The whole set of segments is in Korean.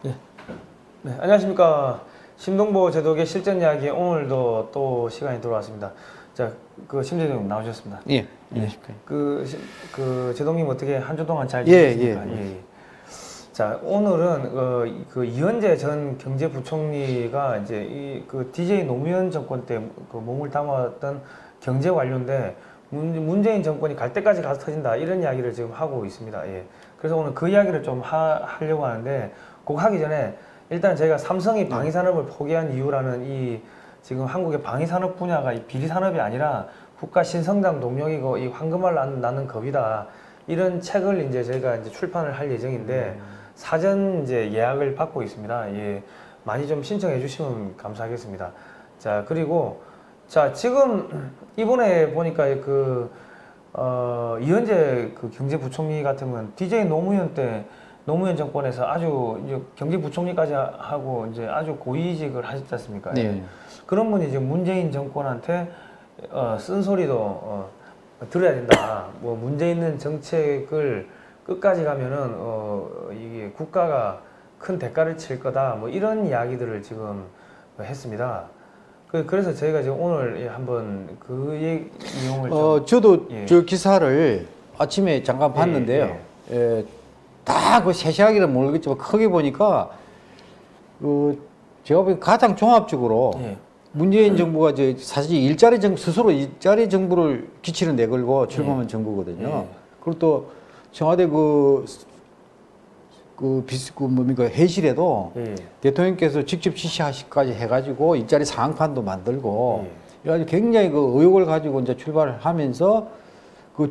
네. 네, 안녕하십니까. 심동보 제독의 실전 이야기 오늘도 또 시간이 돌아왔습니다. 자, 심재동 나오셨습니다. 예. 안녕하십니까. 제동님 어떻게 한 주 동안 잘 예, 지내셨습니까? 예. 자, 오늘은 이현재 전 경제부총리가 이제 DJ 노무현 정권 때 몸을 담았던 경제 관료인데 문재인 정권이 갈 때까지 가서 터진다 이런 이야기를 지금 하고 있습니다. 예. 그래서 오늘 그 이야기를 좀 하려고 하는데 꼭 하기 전에 일단 저희가 삼성이 방위산업을 포기한 이유라는 지금 한국의 방위산업 분야가 비리산업이 아니라 국가 신성장 동력이고 이 황금알 낳는 겁이다. 이런 책을 이제 저희가 이제 출판을 할 예정인데 사전 이제 예약을 받고 있습니다. 예. 많이 좀 신청해 주시면 감사하겠습니다. 자, 그리고 자, 지금 이번에 보니까 이현재 경제부총리 같으면 DJ 노무현 때 노무현 정권에서 아주 이제 경제부총리까지 하고 이제 아주 고위직을 하셨지 않습니까? 네. 그런 분이 이제 문재인 정권한테 쓴소리도 들어야 된다. 뭐 문제 있는 정책을 끝까지 가면은 이게 국가가 큰 대가를 칠 거다. 뭐 이런 이야기들을 지금 했습니다. 그래서 저희가 지금 오늘 한번 내용을 저도 저 기사를 아침에 잠깐 봤는데요. 다 세세하게는 모르겠지만 크게 보니까 제가 보기엔 가장 종합적으로 문재인 정부가 사실 스스로 일자리 정부를 기치는 데 걸고 출범한 정부거든요. 그리고 또 청와대 회의실에도 대통령께서 직접 지시하시기까지 해가지고 일자리 상황판도 만들고 그래가지고 굉장히 의욕을 가지고 이제 출발을 하면서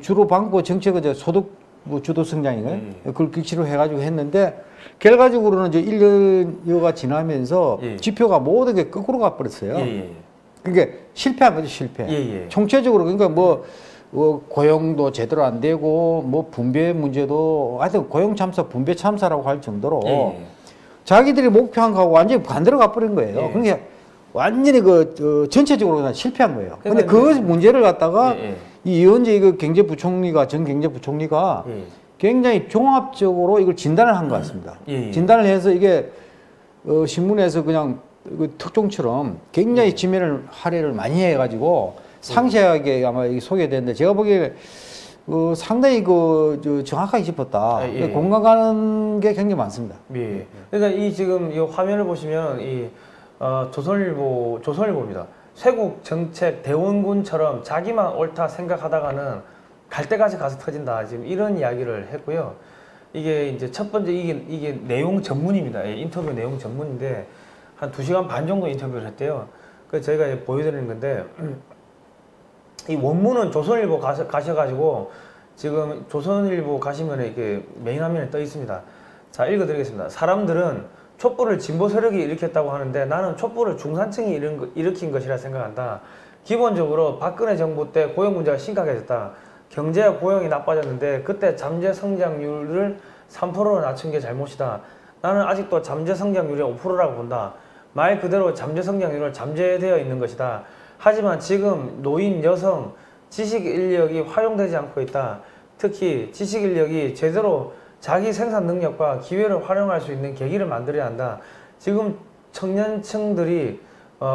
주로 방부 정책은 소득 주도 성장인가요? 그걸 기치로 해가지고 했는데 결과적으로는 이제 1년여가 지나면서 지표가 모든 게 거꾸로 가버렸어요. 그러니까 실패한 거죠, 실패. 총체적으로 그러니까 고용도 제대로 안 되고 분배 문제도 하여튼 고용 참사, 분배 참사라고 할 정도로 자기들이 목표한 거하고 완전히 반대로 가버린 거예요. 그러니까 완전히 전체적으로 그냥 실패한 거예요. 근데 그 문제를 갖다가 이현재 전 경제부총리가 굉장히 종합적으로 이걸 진단을 한 것 같습니다. 진단을 해서 이게 신문에서 그냥 특종처럼 굉장히 지면을 할애를 많이 해가지고 상세하게 아마 소개됐는데 제가 보기에 상당히 정확하게 짚었다. 공감 가는 게 굉장히 많습니다. 그러니까 지금 이 화면을 보시면 조선일보입니다. 쇄국 정책 대원군처럼 자기만 옳다 생각하다가는 갈 때까지 가서 터진다. 지금 이런 이야기를 했고요. 이게 이제 첫 번째 이게 내용 전문입니다. 인터뷰 내용 전문인데 한 2시간 반 정도 인터뷰를 했대요. 그래서 저희가 보여드리는 건데 이 원문은 조선일보 가셔가지고 지금 조선일보 가시면 이렇게 메인 화면에 떠 있습니다. 자, 읽어드리겠습니다. 사람들은 촛불을 진보 세력이 일으켰다고 하는데 나는 촛불을 중산층이 일으킨 것이라 생각한다. 기본적으로 박근혜 정부 때 고용 문제가 심각해졌다. 경제와 고용이 나빠졌는데 그때 잠재 성장률을 3%로 낮춘 게 잘못이다. 나는 아직도 잠재 성장률이 5%라고 본다. 말 그대로 잠재 성장률은 잠재되어 있는 것이다. 하지만 지금 노인, 여성, 지식 인력이 활용되지 않고 있다. 특히 지식 인력이 제대로 자기 생산 능력과 기회를 활용할 수 있는 계기를 만들어야 한다. 지금 청년층들이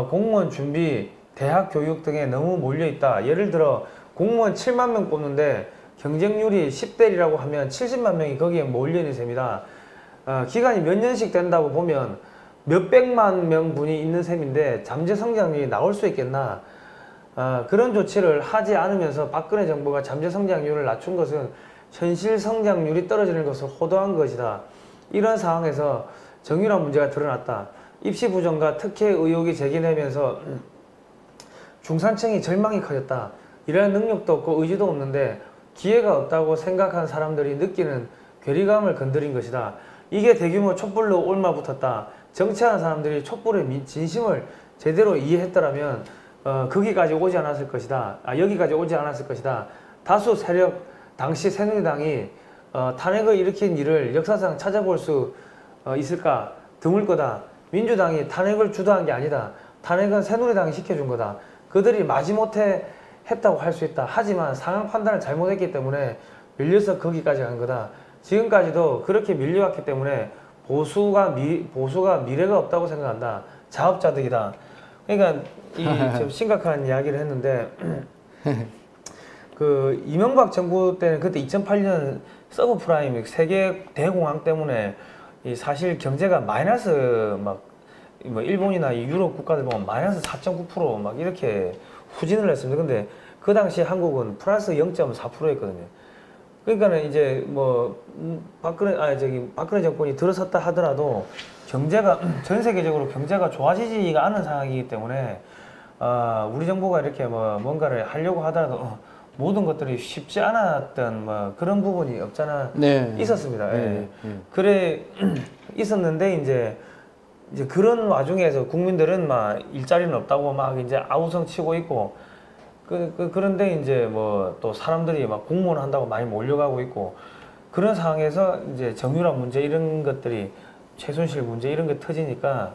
공무원 준비, 대학 교육 등에 너무 몰려있다. 예를 들어 공무원 7만 명 뽑는데 경쟁률이 10대이라고 하면 70만 명이 거기에 몰려있는 셈이다. 기간이 몇 년씩 된다고 보면 몇백만 명분이 있는 셈인데 잠재 성장률이 나올 수 있겠나. 그런 조치를 하지 않으면서 박근혜 정부가 잠재 성장률을 낮춘 것은 현실 성장률이 떨어지는 것을 호도한 것이다. 이런 상황에서 정유라 문제가 드러났다. 입시 부정과 특혜 의혹이 제기되면서 중산층이 절망이 커졌다. 일할 능력도 없고 의지도 없는데 기회가 없다고 생각한 사람들이 느끼는 괴리감을 건드린 것이다. 이게 대규모 촛불로 옮아붙었다. 정치하는 사람들이 촛불의 진심을 제대로 이해했더라면 거기까지 오지 않았을 것이다. 여기까지 오지 않았을 것이다. 다수 세력 당시 새누리당이 탄핵을 일으킨 일을 역사상 찾아볼 수 있을까? 드물 거다. 민주당이 탄핵을 주도한 게 아니다. 탄핵은 새누리당이 시켜준 거다. 그들이 마지못해 했다고 할 수 있다. 하지만 상황 판단을 잘못했기 때문에 밀려서 거기까지 간 거다. 지금까지도 그렇게 밀려왔기 때문에 보수가 미래가 없다고 생각한다. 자업자득이다. 그러니까 이 좀 심각한 이야기를 했는데 그 이명박 정부 때는 그때 2008년 서브프라임 세계 대공황 때문에 이 사실 경제가 마이너스 막 뭐 일본이나 유럽 국가들 보면 마이너스 4.9% 막 이렇게 후진을 했습니다. 근데 그 당시 한국은 플러스 0.4%였거든요. 그러니까는 이제 뭐 박근혜 정권이 들어섰다 하더라도 경제가 전 세계적으로 경제가 좋아지지가 않은 상황이기 때문에 우리 정부가 이렇게 뭐 뭔가를 하려고 하더라도 모든 것들이 쉽지 않았던 뭐 그런 부분이 없잖아 네. 있었습니다. 네. 예. 그래 있었는데 이제 그런 와중에서 국민들은 막 일자리는 없다고 막 이제 아우성 치고 있고 그런데 이제 뭐 또 사람들이 막 공무원 한다고 많이 몰려가고 있고 그런 상황에서 이제 정유라 문제 이런 것들이 최순실 문제 이런 게 터지니까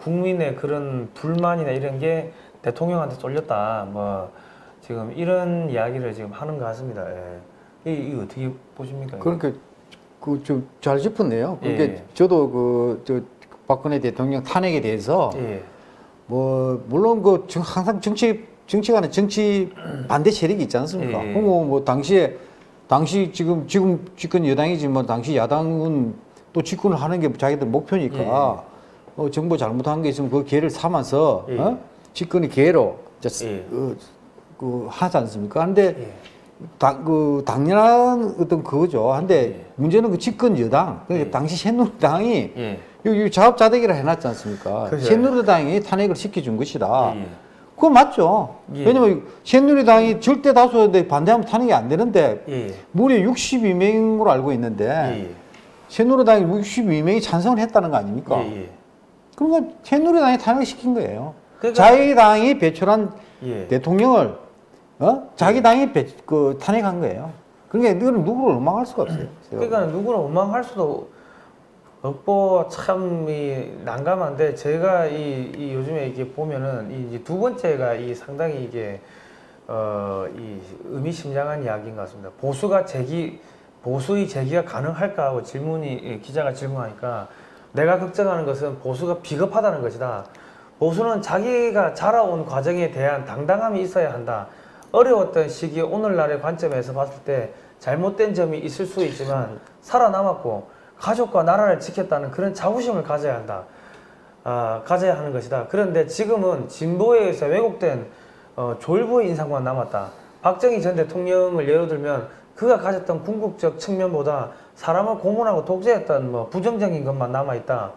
국민의 그런 불만이나 이런 게 대통령한테 쏠렸다 뭐 지금 이런 이야기를 지금 하는 것 같습니다. 예. 이 어떻게 보십니까? 그러니까 그 좀 잘 짚었네요. 그러니까 예. 저도 저 박근혜 대통령 탄핵에 대해서 예. 뭐 물론 항상 정치가는 정치 반대 세력이 있지 않습니까? 예. 뭐 당시 지금 집권 여당이지만 당시 야당은 또 집권을 하는 게 자기들 목표니까 정부 잘못한 게 있으면 그 기회를 삼아서 집권의 기회로 하지 않습니까? 근데 당연한 어떤 그거죠. 근데 문제는 그 집권 여당, 그러니까 당시 새누리당이 여기 자업자득이라 해놨지 않습니까? 그죠. 새누리당이 탄핵을 시켜준 것이다. 그거 맞죠. 왜냐면 새누리당이 절대 다수인데 반대하면 탄핵이 안 되는데 무려 62명으로 알고 있는데 새누리당이 62명이 찬성을 했다는 거 아닙니까? 그러니까 새누리당이 탄핵을 시킨 거예요. 그러니까 자기 당이 배출한 대통령을 자기 당이 탄핵한 거예요. 그러니까 이거는 누구를 원망할 수가 없어요. 그러니까 누구를 원망할 수도 없고 참 난감한데 제가 이 요즘에 이게 보면은 이 두 번째가 이 상당히 이게 이 의미심장한 이야기인 것 같습니다. 보수의 제기가 가능할까 하고 기자가 질문하니까 내가 걱정하는 것은 보수가 비겁하다는 것이다. 보수는 자기가 자라온 과정에 대한 당당함이 있어야 한다. 어려웠던 시기 오늘날의 관점에서 봤을 때 잘못된 점이 있을 수 있지만 살아남았고 가족과 나라를 지켰다는 그런 자부심을 가져야 한다. 가져야 하는 것이다. 그런데 지금은 진보에 의해서 왜곡된 졸부의 인상만 남았다. 박정희 전 대통령을 예로 들면 그가 가졌던 궁극적 측면보다 사람을 고문하고 독재했던 뭐 부정적인 것만 남아있다.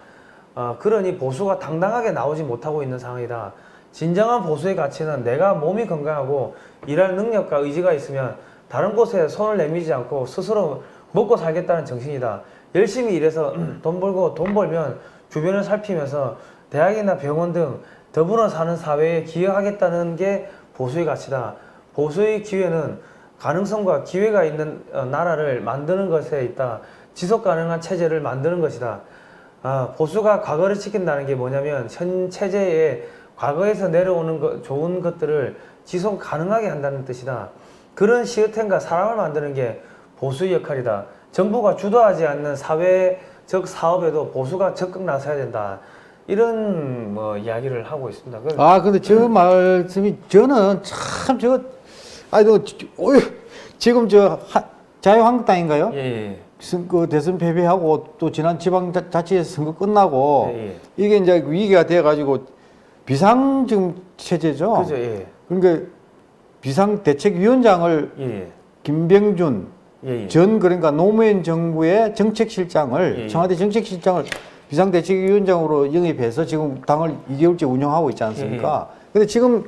그러니 보수가 당당하게 나오지 못하고 있는 상황이다. 진정한 보수의 가치는 내가 몸이 건강하고 일할 능력과 의지가 있으면 다른 곳에 손을 내밀지 않고 스스로 먹고 살겠다는 정신이다. 열심히 일해서 돈 벌고 돈 벌면 주변을 살피면서 대학이나 병원 등 더불어 사는 사회에 기여하겠다는 게 보수의 가치다. 보수의 기회는 가능성과 기회가 있는 나라를 만드는 것에 있다. 지속 가능한 체제를 만드는 것이다. 보수가 과거를 지킨다는 게 뭐냐면 현 체제에 과거에서 내려오는 좋은 것들을 지속 가능하게 한다는 뜻이다. 그런 시스템과 사람을 만드는 게 보수의 역할이다. 정부가 주도하지 않는 사회적 사업에도 보수가 적극 나서야 된다. 이런 뭐 이야기를 하고 있습니다. 근데 저 말씀이 저는 참 지금 자유한국당인가요? 그 대선 패배하고 또 지난 지방자치에서 선거 끝나고 이게 이제 위기가 돼가지고 비상 지금 체제죠. 그죠. 그러니까 비상대책위원장을 김병준 전 그러니까 노무현 정부의 정책실장을 청와대 정책실장을 비상대책위원장으로 영입해서 지금 당을 2개월째 운영하고 있지 않습니까? 근데 지금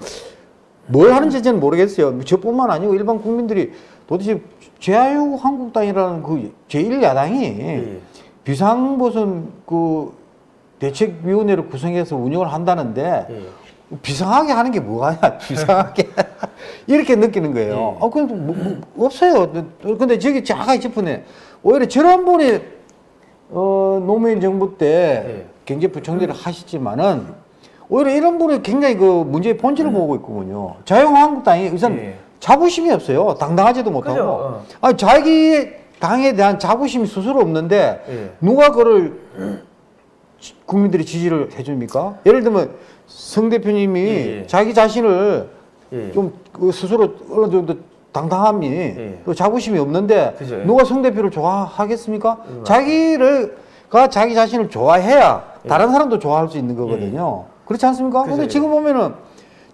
뭘 하는지 저는 모르겠어요. 저뿐만 아니고 일반 국민들이 도대체 자유한국당이라는 그 제1야당이 비상보선 그 대책위원회를 구성해서 운영을 한다는데 비상하게 하는 게 뭐가냐? 비상하게 이렇게 느끼는 거예요. 그럼 없어요. 근데 저기 자가 싶으네. 오히려 지난번에 노무현 정부 때 경제부총리를 하시지만은 오히려 이런 분이 굉장히 그 문제의 본질을 보고 있거든요. 자유한국당이 우선 자부심이 없어요. 당당하지도 못하고. 자기 당에 대한 자부심이 스스로 없는데 예. 누가 그걸 국민들이 지지를 해줍니까? 예를 들면 성 대표님이 예. 자기 자신을 예. 좀 그 스스로 어느 정도 당당함이 예. 또 자부심이 없는데 그죠, 예. 누가 성 대표를 좋아하겠습니까? 자기 자신을 좋아해야 예. 다른 사람도 좋아할 수 있는 거거든요. 그렇지 않습니까? 그죠, 근데 예. 지금 보면은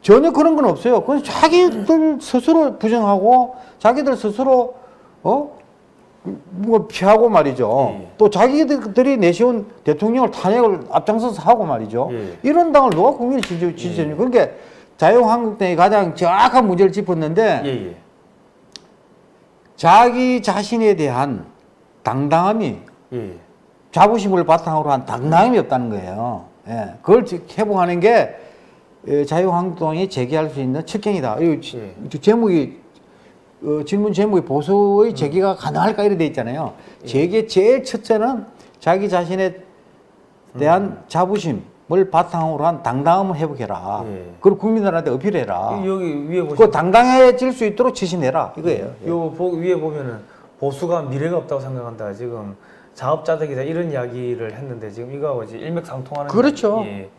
전혀 그런 건 없어요. 그냥 자기들 스스로 부정하고 자기들 스스로 뭐 피하고 말이죠. 예. 또 자기들이 내세운 대통령을 탄핵을 앞장서서 하고 말이죠. 예. 이런 당을 누가 국민이 지지해줍니까? 그러니까 자유한국당이 가장 정확한 문제를 짚었는데 예. 예. 자기 자신에 대한 당당함이 예. 자부심을 바탕으로 한 당당함이 없다는 거예요. 예. 그걸 회복하는 게 자유한국당이 제기할 수 있는 칠경이다. 이 제목이 질문 제목이 보수의 제기가 가능할까 이래 돼 있잖아요. 제기의 제일 첫째는 자기 자신에 대한 자부심을 바탕으로 한 당당함을 회복해라. 그리고 국민들한테 어필해라. 여기 위에 보시면 그 당당해질 수 있도록 지시내라 이거예요. 위에 보면은 보수가 미래가 없다고 생각한다. 지금 자업자득이다 이런 이야기를 했는데 지금 이거하고 이제 일맥상통하는. 그렇죠. 예.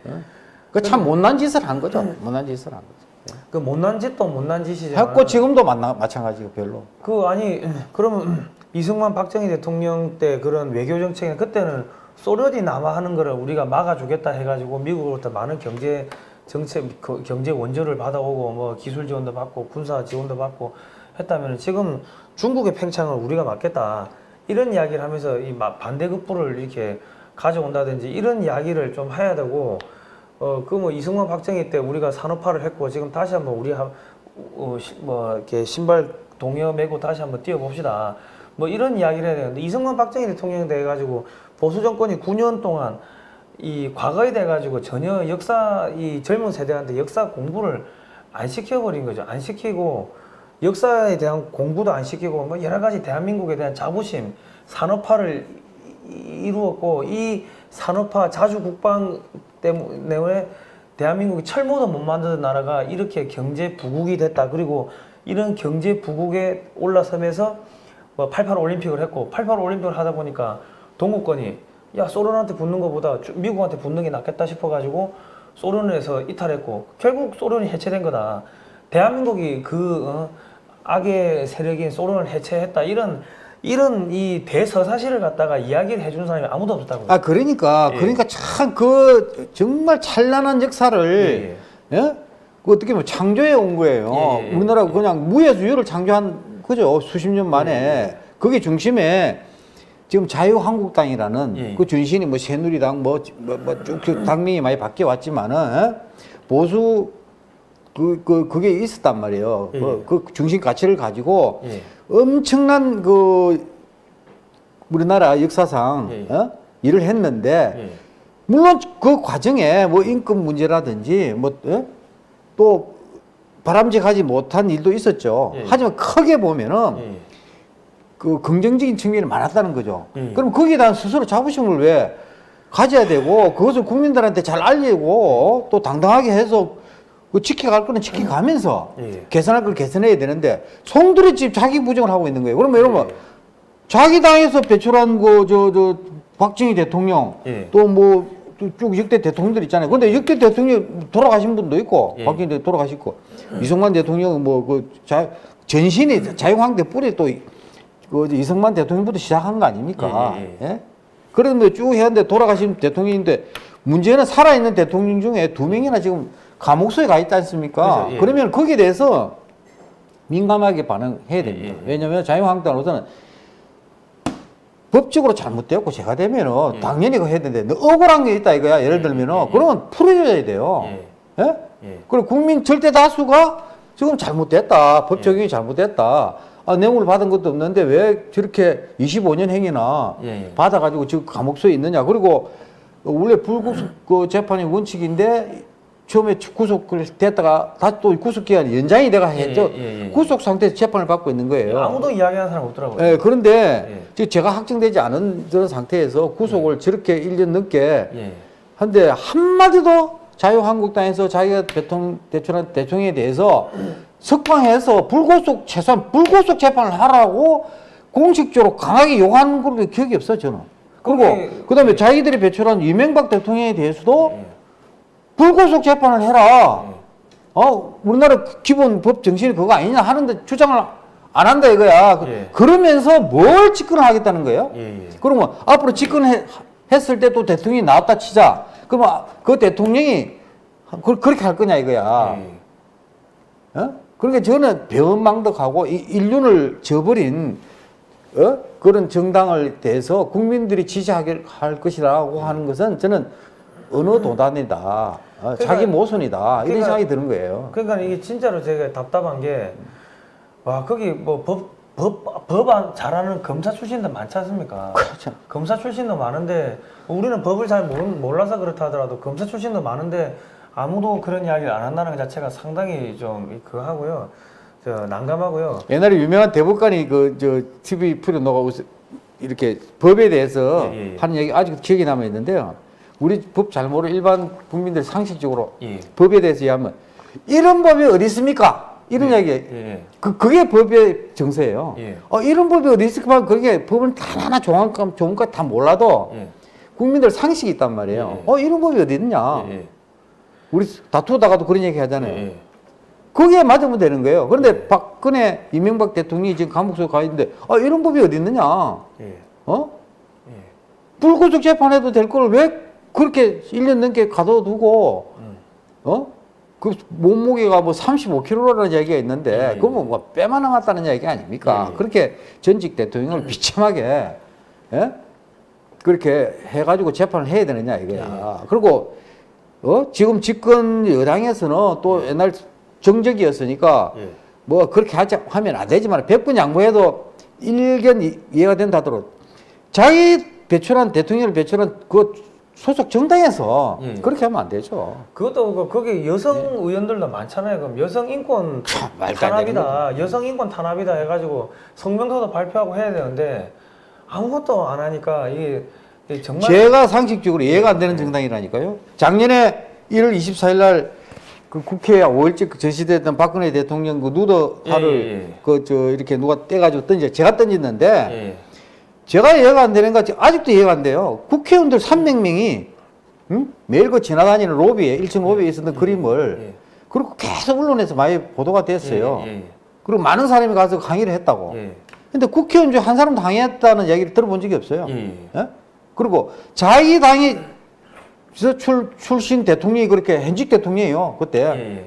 그 참 못난 짓을 한 거죠. 못난 짓을 한 거죠. 그 못난 짓도 못난 짓이잖아요. 했고 지금도 마찬가지고 별로. 그러면 이승만 박정희 대통령 때 그런 외교 정책에 그때는 소련이 남하하는 거를 우리가 막아주겠다 해가지고 미국으로부터 많은 경제 정책, 경제 원조를 받아오고 뭐 기술 지원도 받고 군사 지원도 받고 했다면 지금 중국의 팽창을 우리가 막겠다 이런 이야기를 하면서 이 반대급부를 이렇게 가져온다든지 이런 이야기를 좀 해야 되고. 그 뭐 이승만 박정희 때 우리가 산업화를 했고 지금 다시 한번 우리 뭐 이렇게 신발 동여 메고 다시 한번 뛰어봅시다. 뭐 이런 이야기를 해야 되는데 이승만 박정희 대통령이 돼가지고 보수 정권이 9년 동안 이 과거에 돼가지고 전혀 이 젊은 세대한테 역사 공부를 안 시켜버린 거죠. 안 시키고 역사에 대한 공부도 안 시키고 뭐 여러 가지 대한민국에 대한 자부심, 산업화를 이루었고 이 산업화 자주 국방 때문에 대한민국이 철모도 못 만드는 나라가 이렇게 경제 부국이 됐다. 그리고 이런 경제 부국에 올라서면서 뭐 88 올림픽을 했고 88 올림픽을 하다 보니까 동구권이 야 소련한테 붙는 것보다 미국한테 붙는 게 낫겠다 싶어가지고 소련에서 이탈했고 결국 소련이 해체된 거다. 대한민국이 악의 세력인 소련을 해체했다. 이런 이 대서사실을 갖다가 이야기를 해주는 사람이 아무도 없었다고요. 그러니까 참 그 정말 찬란한 역사를 그 어떻게 보면 창조해 온 거예요. 우리나라가 그냥 무에서 유를 창조한 그죠. 수십 년 만에 그게 중심에 지금 자유한국당이라는 그 준신이 뭐 새누리당 쭉 당명이 많이 바뀌어 왔지만은 보수 그게 있었단 말이에요. 그 중심 가치를 가지고 엄청난 그 우리나라 역사상 일을 했는데 물론 그 과정에 뭐 인권 문제라든지 또 바람직하지 못한 일도 있었죠. 하지만 크게 보면은 그 긍정적인 측면이 많았다는 거죠. 그럼 거기에 대한 스스로 자부심을 왜 가져야 되고 그것을 국민들한테 잘 알리고 또 당당하게 해서 그 지켜갈 거는 지켜가면서 개선할 걸 개선해야 되는데 송두리 집 자기 부정을 하고 있는 거예요. 그러면 여러분 자기 당에서 배출한 박정희 대통령 또 뭐 쭉 역대 대통령들 있잖아요. 근데 역대 대통령 돌아가신 분도 있고 박정희 대통령 돌아가시고 이승만 대통령 뭐 그 전신이 자유한국당 뿌리 또 그 이승만 대통령부터 시작한 거 아닙니까? 그런데 쭉 해왔는데 돌아가신 대통령인데 문제는 살아있는 대통령 중에 2명이나 지금 감옥소에 가 있지 않습니까? 그렇죠, 그러면 거기에 대해서 민감하게 반응해야 됩니다. 왜냐하면 자유한국당으로서는 법적으로 잘못되었고 제가 되면은 당연히 그거 해야 되는데 억울한 게 있다 이거야. 예를 들면은 그러면 풀어줘야 돼요. 그리고 국민 절대 다수가 지금 잘못됐다. 법 적용이 잘못됐다. 뇌물을 받은 것도 없는데 왜 저렇게 25년 행위나 받아가지고 지금 감옥소에 있느냐. 그리고 원래 불구속 그 재판이 원칙인데 처음에 구속을 됐다가 다시 또 구속기간이 연장이 돼가 했죠. 구속 상태에서 재판을 받고 있는 거예요. 아무도 이야기하는 사람 없더라고요. 그런데 지금 제가 확정되지 않은 그런 상태에서 구속을 저렇게 1년 넘게 한데 한마디도 자유한국당에서 자기가 대통령 대통령에 대해서 석방해서 최소한 불구속 재판을 하라고 공식적으로 강하게 욕하는 걸로 기억이 없어요, 저는. 그리고 그다음에 자기들이 배출한 이명박 대통령에 대해서도 불구속 재판을 해라. 우리나라 기본 법 정신이 그거 아니냐 하는데 주장을 안 한다 이거야. 그러면서 뭘 집권하겠다는 거예요? 그러면 앞으로 집권했을 때 또 대통령이 나왔다 치자. 그러면 그 대통령이 그렇게 할 거냐 이거야. 그러니까 저는 배은망덕하고 인륜을 저버린 그런 정당을 대해서 국민들이 지지할 것이라고 하는 것은 저는 어느 도단이다. 자기 모순이다. 이런 생각이 드는 거예요. 그러니까 이게 진짜로 제가 답답한 게, 와, 거기 뭐 법 잘하는 검사 출신도 많지 않습니까? 그렇죠. 검사 출신도 많은데, 우리는 법을 잘 몰라서 그렇다 하더라도 검사 출신도 많은데, 아무도 그런 이야기를 안 한다는 것 자체가 상당히 좀 그거 하고요. 난감하고요. 옛날에 유명한 대법관이 TV 프로 너가 이렇게 법에 대해서 하는 얘기 아직도 기억이 남아 있는데요. 우리 법 잘 모르는 일반 국민들 상식적으로 법에 대해서 얘기하면 이런 법이 어디 있습니까? 이런 이야기. 그게 법의 정서예요. 이런 법이 어디 있을까? 그게 법은 하나하나 조문까지 다 몰라도 국민들 상식이 있단 말이에요. 이런 법이 어디 있냐? 우리 다투다가도 그런 얘기 하잖아요. 거기에 맞으면 되는 거예요. 그런데 박근혜, 이명박 대통령이 지금 감옥 속에 가 있는데, 이런 법이 어디 있느냐? 불구속 재판해도 될 걸 왜 그렇게 1년 넘게 가둬두고, 그 몸무게가 뭐 35kg라는 얘기가 있는데, 그건 뭐 뼈만 나갔다는 얘기 아닙니까? 그렇게 전직 대통령을 비참하게, 그렇게 해가지고 재판을 해야 되느냐, 이거야. 그리고, 지금 집권 여당에서는 또 옛날 정적이었으니까 뭐 그렇게 하면 안 되지만 100번 양보해도 일견 이해가 된다 하더라도 자기 배출한 대통령을 배출한 그 소속 정당에서 그렇게 하면 안 되죠. 그것도 거기 여성 의원들도 많잖아요. 그럼 여성 인권 탄압이다, 여성 인권 탄압이다 해가지고 성명서도 발표하고 해야 되는데 아무것도 안 하니까 이게 정말 제가 상식적으로 이해가 안 되는 정당이라니까요. 작년에 1월 24일 날 그 국회에 5일째 전시됐던 박근혜 대통령 그 누더화를 이렇게 누가 떼가지고 제가 던졌는데 제가 이해가 안 되는 거 아직도 이해가 안 돼요. 국회의원들 300명이 매일 그 지나다니는 로비에 1층 로비에 있었던 그림을 그리고 계속 언론에서 많이 보도가 됐어요. 그리고 많은 사람이 가서 강의를 했다고. 근데 국회의원 중에 한 사람도 강의했다는 얘기를 들어본 적이 없어요. 그리고 자기 당이 출신 대통령이 그렇게 현직 대통령이에요. 그때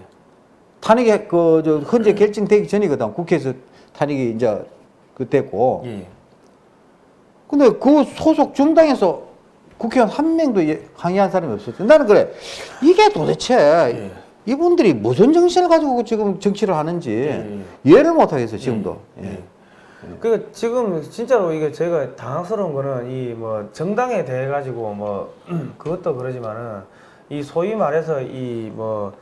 탄핵이 헌재 결정되기 전이거든. 국회에서 탄핵이 이제 됐고. 근데 그 소속 정당에서 국회의원 한 명도 항의한 사람이 없었어요. 나는 그래, 이게 도대체 이분들이 무슨 정신을 가지고 지금 정치를 하는지 이해를 못 하겠어요, 지금도. 그 지금 진짜로 이게 제가 당황스러운 거는 이 뭐 정당에 대해 가지고 뭐 그것도 그러지만은 이 소위 말해서 이 뭐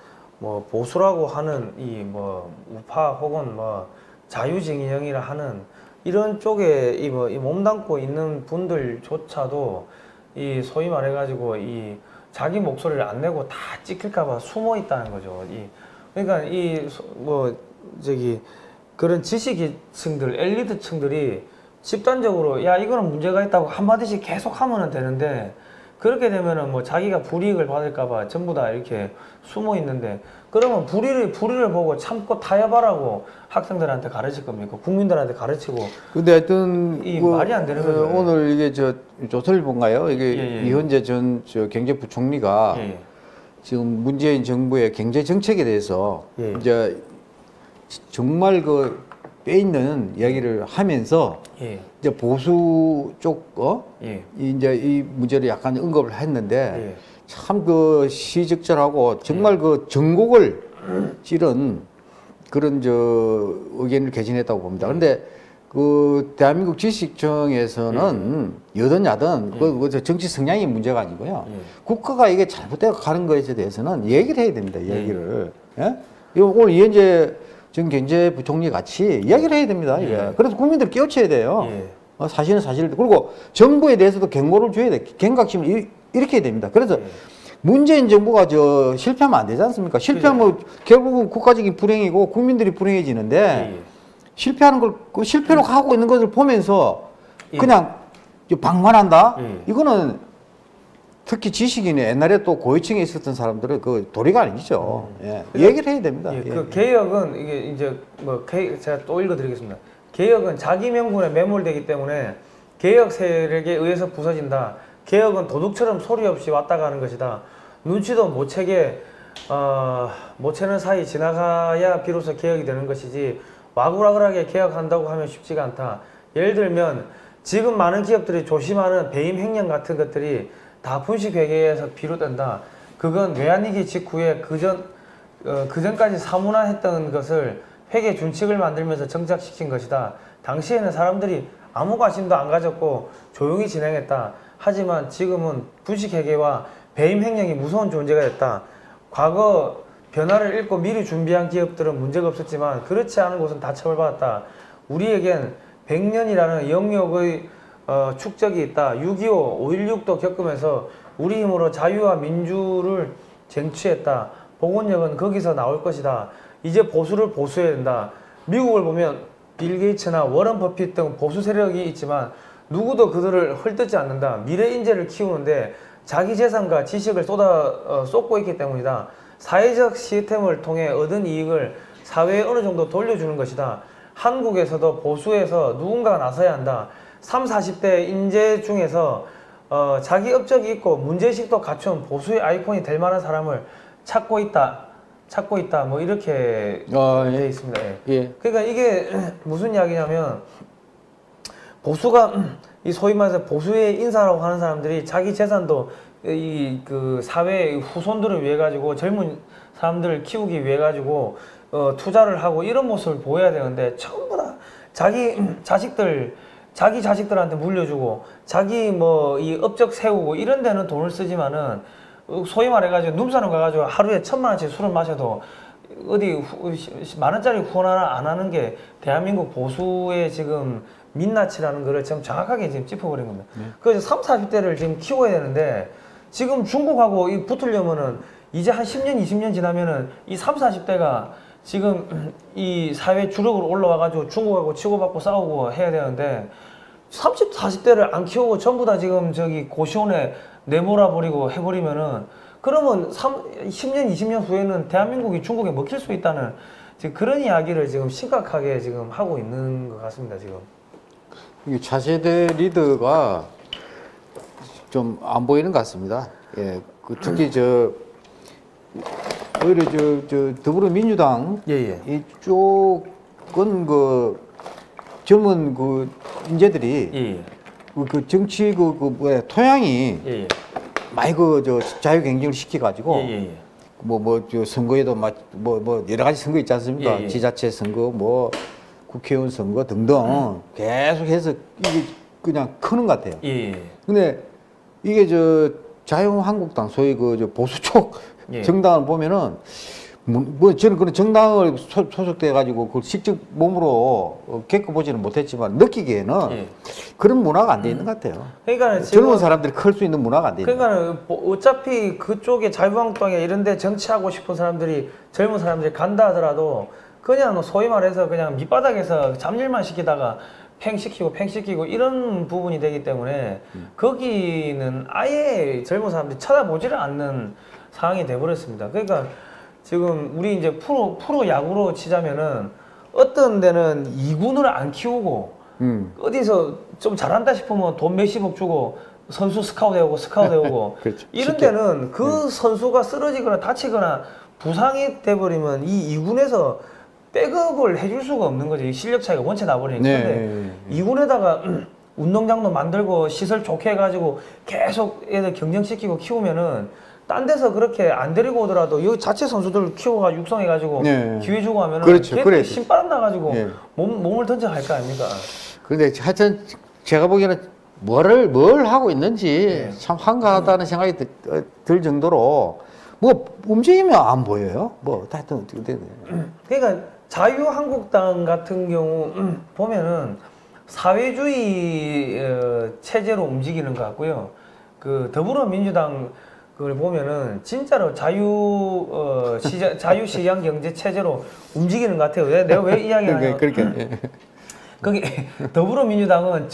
보수라고 하는 이 뭐 우파 혹은 뭐 자유진영이라 하는 이런 쪽에 이 몸담고 있는 분들조차도 이 소위 말해 가지고 이 자기 목소리를 안 내고 다 찍힐까봐 숨어 있다는 거죠. 그러니까 그런 지식층들, 엘리트층들이 집단적으로 야 이거는 문제가 있다고 한마디씩 계속 하면 되는데 그렇게 되면은 뭐 자기가 불이익을 받을까봐 전부 다 이렇게 숨어 있는데 그러면 불의를 보고 참고 타협하라고 학생들한테 가르칠 겁니까? 국민들한테 가르치고. 근데 하여튼 이 말이 안 되는 거죠. 오늘 이게 조선일보인가요? 이게 이현재 전 경제부총리가 지금 문재인 정부의 경제 정책에 대해서 이제 정말 빼 있는 이야기를 하면서 이제 보수 쪽 이제 이 문제를 약간 언급을 했는데 참 시적절하고 정말 전곡을 찌른 그런 의견을 개진했다고 봅니다. 그런데 대한민국 지식청에서는 여든 야든 정치 성향이 문제가 아니고요. 국가가 이게 잘못되어 가는 것에 대해서는 얘기를 해야 됩니다. 얘기를. 오늘 이현재 전 경제부총리 같이 이야기를 해야 됩니다. 이게. 그래서 국민들 깨우쳐야 돼요. 사실은 사실. 그리고 정부에 대해서도 경고를 줘야 돼. 경각심을 일으켜야 됩니다. 그래서 문재인 정부가 실패하면 안 되지 않습니까? 실패하면 결국은 국가적인 불행이고 국민들이 불행해지는데 실패하는 걸 그 실패로 가고 있는 것을 보면서 예. 그냥 방관한다. 예. 이거는 특히 지식인이 옛날에 또 고위층에 있었던 사람들은 그 도리가 아니죠. 예. 얘기를 해야 됩니다. 예, 예. 그 개혁은 이게 이제 제가 또 읽어드리겠습니다. 개혁은 자기 명분에 매몰되기 때문에 개혁 세력에 의해서 부서진다. 개혁은 도둑처럼 소리 없이 왔다 가는 것이다. 눈치도 못 채게 못 채는 사이 지나가야 비로소 개혁이 되는 것이지 와글와글하게 개혁한다고 하면 쉽지가 않다. 예를 들면 지금 많은 기업들이 조심하는 배임 횡령 같은 것들이 다 분식회계에서 비롯된다. 그건 외환위기 직후에 그전까지 사문화했던 것을 회계 준칙을 만들면서 정착시킨 것이다. 당시에는 사람들이 아무 관심도 안 가졌고 조용히 진행했다. 하지만 지금은 분식회계와 배임 횡령이 무서운 존재가 됐다. 과거 변화를 읽고 미리 준비한 기업들은 문제가 없었지만 그렇지 않은 곳은 다 처벌받았다. 우리에겐 100년이라는 영역의 축적이 있다. 6.25, 5.16도 겪으면서 우리 힘으로 자유와 민주를 쟁취했다. 복원력은 거기서 나올 것이다. 이제 보수를 보수해야 된다. 미국을 보면 빌 게이츠나 워런 버핏 등 보수 세력이 있지만 누구도 그들을 헐뜯지 않는다. 미래 인재를 키우는데 자기 재산과 지식을 쏟고 있기 때문이다. 사회적 시스템을 통해 얻은 이익을 사회에 어느 정도 돌려주는 것이다. 한국에서도 보수에서 누군가가 나서야 한다. 30, 40대 인재 중에서 자기 업적이 있고 문제의식도 갖춘 보수의 아이콘이 될 만한 사람을 찾고 있다. 뭐 이렇게 되어 있습니다. 예. 예. 그러니까 이게 무슨 이야기냐면 보수가 이 소위 말해서 보수의 인사라고 하는 사람들이 자기 재산도 이 그 사회의 후손들을 위해 가지고 젊은 사람들을 키우기 위해 가지고 투자를 하고 이런 모습을 보여야 되는데 전부 다 자기 자식들한테 물려주고 자기 뭐 이 업적 세우고 이런 데는 돈을 쓰지만은 소위 말해가지고 눈사람 가가지고 하루에 1,000만 원씩 술을 마셔도 어디 10,000원짜리 후원 하나 안 하는 게 대한민국 보수의 지금 민낯이라는 거를 지금 정확하게 지금 짚어버린 겁니다. 그래서 30, 40대를 지금 키워야 되는데 지금 중국하고 이 붙으려면은 이제 한 10년, 20년 지나면은 이 30, 40대가 지금 이 사회 주력으로 올라와가지고 중국하고 치고받고 싸우고 해야 되는데 30, 40대를 안 키우고 전부 다 지금 저기 고시원에 내몰아버리고 해버리면은 그러면 10년, 20년 후에는 대한민국이 중국에 먹힐 수 있다는 지금 그런 이야기를 지금 심각하게 지금 하고 있는 것 같습니다, 지금. 이 차세대 리더가 좀 안 보이는 것 같습니다. 예, 특히 오히려 더불어민주당 이쪽은 그 젊은 그 인재들이 그 정치 토양이 많이 자유 경쟁을 시켜가지고 선거에도 뭐 여러 가지 선거 있지 않습니까? 지자체 선거, 뭐 국회의원 선거 등등 계속해서 이게 그냥 크는 것 같아요. 근데 이게 자유한국당 소위 보수 쪽 정당을 보면은 저는 그런 정당을 소속돼 가지고 그 직접 몸으로 겪어보지는 못했지만 느끼기에는 그런 문화가 안 돼 있는 것 같아요. 그러니까 젊은 사람들이 클 수 있는 문화가 안 돼 있는. 그러니까 어차피 그쪽에 자유한국당에 이런데 정치하고 싶은 사람들이 젊은 사람들이 간다 하더라도 그냥 소위 말해서 그냥 밑바닥에서 잡일만 시키다가 팽시키고 이런 부분이 되기 때문에 거기는 아예 젊은 사람들이 쳐다보지를 않는 상황이 돼버렸습니다. 그러니까 지금 우리 이제 프로 야구로 치자면은 어떤 데는 2군을 안 키우고 어디서 좀 잘한다 싶으면 돈 몇십억 주고 선수 스카우트 해오고 그렇죠. 이런 데는 그 선수가 쓰러지거나 다치거나 부상이 돼버리면 이 2군에서 백업을 해줄 수가 없는 거죠. 이 실력 차이가 원체 나버리니까. 근데 2군에다가 운동장도 만들고 시설 좋게 해가지고 계속 애들 경쟁시키고 키우면은 딴 데서 그렇게 안 데리고 오더라도 여기 자체 선수들 키워가지고 육성해가지고 기회 주고 하면은 그렇죠. 신바람 나가지고 몸을 던져 갈 거 아닙니까? 그런데 하여튼 제가 보기에는 뭘 하고 있는지 참 한가하다는 생각이 들 정도로 뭐 움직이면 안 보여요. 뭐 하여튼 어떻게 되네. 그러니까 자유한국당 같은 경우 보면은 사회주의 체제로 움직이는 것 같고요. 그 더불어민주당 그걸 보면은 진짜로 자유시장 경제 체제로 움직이는 것 같아요. 내가 왜 이야기하냐? 그러니까 거기 더불어민주당은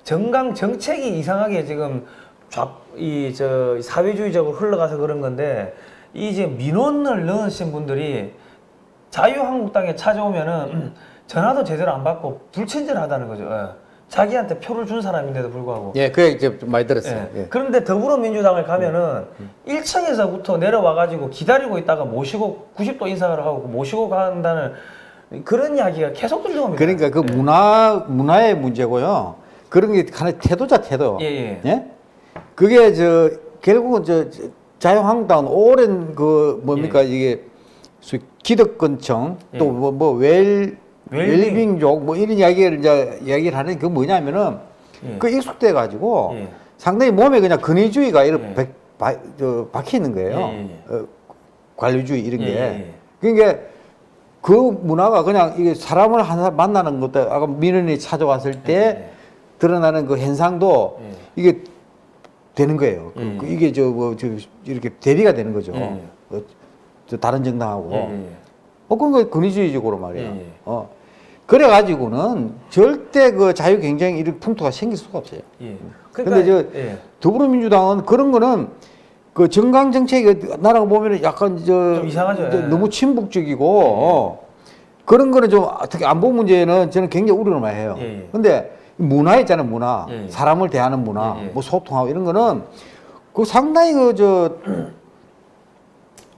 정강 정책이 이상하게 지금 사회주의적으로 흘러가서 그런 건데 이제 민원을 넣으신 분들이 자유한국당에 찾아오면은 전화도 제대로 안 받고 불친절하다는 거죠. 예. 자기한테 표를 준 사람인데도 불구하고. 예, 그게 이제 좀 많이 들었어요. 예. 예. 그런데 더불어민주당을 가면은 1층에서부터 내려와가지고 기다리고 있다가 모시고 90도 인사를 하고 모시고 간다는 그런 이야기가 계속 들려옵니다. 그러니까 그 문화의 문제고요. 그런 게 하나의 태도자 태도. 예. 그게 결국은 자유한국당은 오랜 그 뭡니까 이게 기득권층 또 웰빙족 뭐 이런 이야기를 하는 게 뭐냐면은 그 익숙돼 가지고 상당히 몸에 그냥 권위주의가 이렇게 박혀 있는 거예요. 관료주의 이런 게. 그러니까 그 문화가 그냥 이게 사람을 하나 만나는 것도 아까 민원이 찾아왔을 때 드러나는 그 현상도 이게 되는 거예요. 이게 이렇게 대비가 되는 거죠. 다른 정당하고. 그런 거 권위주의적으로 말이에요. 그래가지고는 절대 그 자유 경쟁 이런 풍토가 생길 수가 없어요. 근데 더불어민주당은 그런 거는 그 정강 정책이 나라가 보면은 약간 좀 이상하죠. 너무 친북적이고 그런 거는 좀 특히 안보 문제는 저는 굉장히 우려를 많이 해요. 근데 문화 있잖아요, 문화. 사람을 대하는 문화, 뭐 소통하고 이런 거는 그 상당히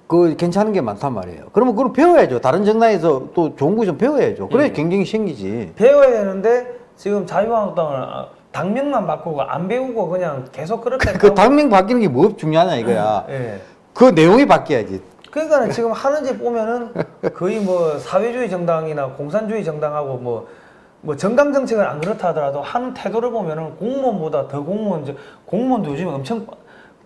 그 괜찮은 게 많단 말이에요. 그러면 그걸 배워야죠. 다른 정당에서 또 좋은 거 좀 배워야죠. 그래야 경쟁이 생기지. 배워야 되는데 지금 자유한국당을 당명만 바꾸고 안 배우고 그냥 계속 그렇게 그 당명 바뀌는 게 뭐 중요하냐 이거야. 그 내용이 바뀌어야지. 그러니까 지금 하는 짓 보면은 거의 뭐 사회주의 정당이나 공산주의 정당하고 뭐 정강 정책은 안 그렇다 하더라도 하는 태도를 보면은 공무원보다 더 공무원도 요즘 엄청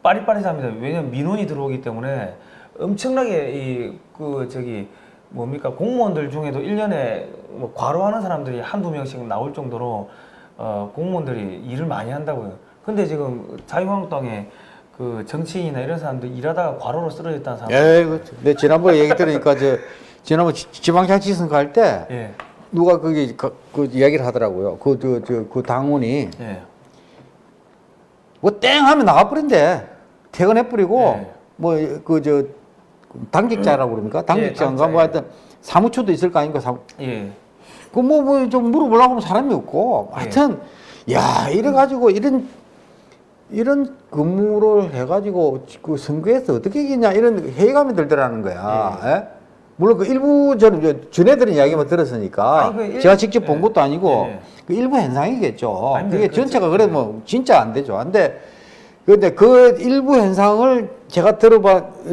빠릿빠릿합니다. 왜냐면 민원이 들어오기 때문에 엄청나게 공무원들 중에도 1년에 뭐 과로하는 사람들이 한두 명씩 나올 정도로 공무원들이 일을 많이 한다고요. 근데 지금 자유한국당에 그 정치인이나 이런 사람들 일하다가 과로로 쓰러졌다는 사람. 내 지난번에 얘기 들으니까 지난번 지방자치 선거 할 때 누가 거기 그 이야기를 하더라고요. 그 당원이 뭐 땡 하면 나가버린대. 퇴근해버리고 당직자라고 그럽니까? 당직자인가 뭐 하여튼 사무처도 있을 거 아닙니까? 그 뭐 좀 물어보려고 하면 사람이 없고 하여튼 야 이래가지고 이런 근무를 해가지고 그 선거에서 어떻게 이기냐 이런 회의감이 들더라는 거야. 물론 그 일부 저는 전에 들은 이야기만 들었으니까 제가 직접 본 것도 아니고 그 일부 현상이겠죠. 그게 전체가 그래 뭐 진짜 안 되죠. 근데 그 일부 현상을 제가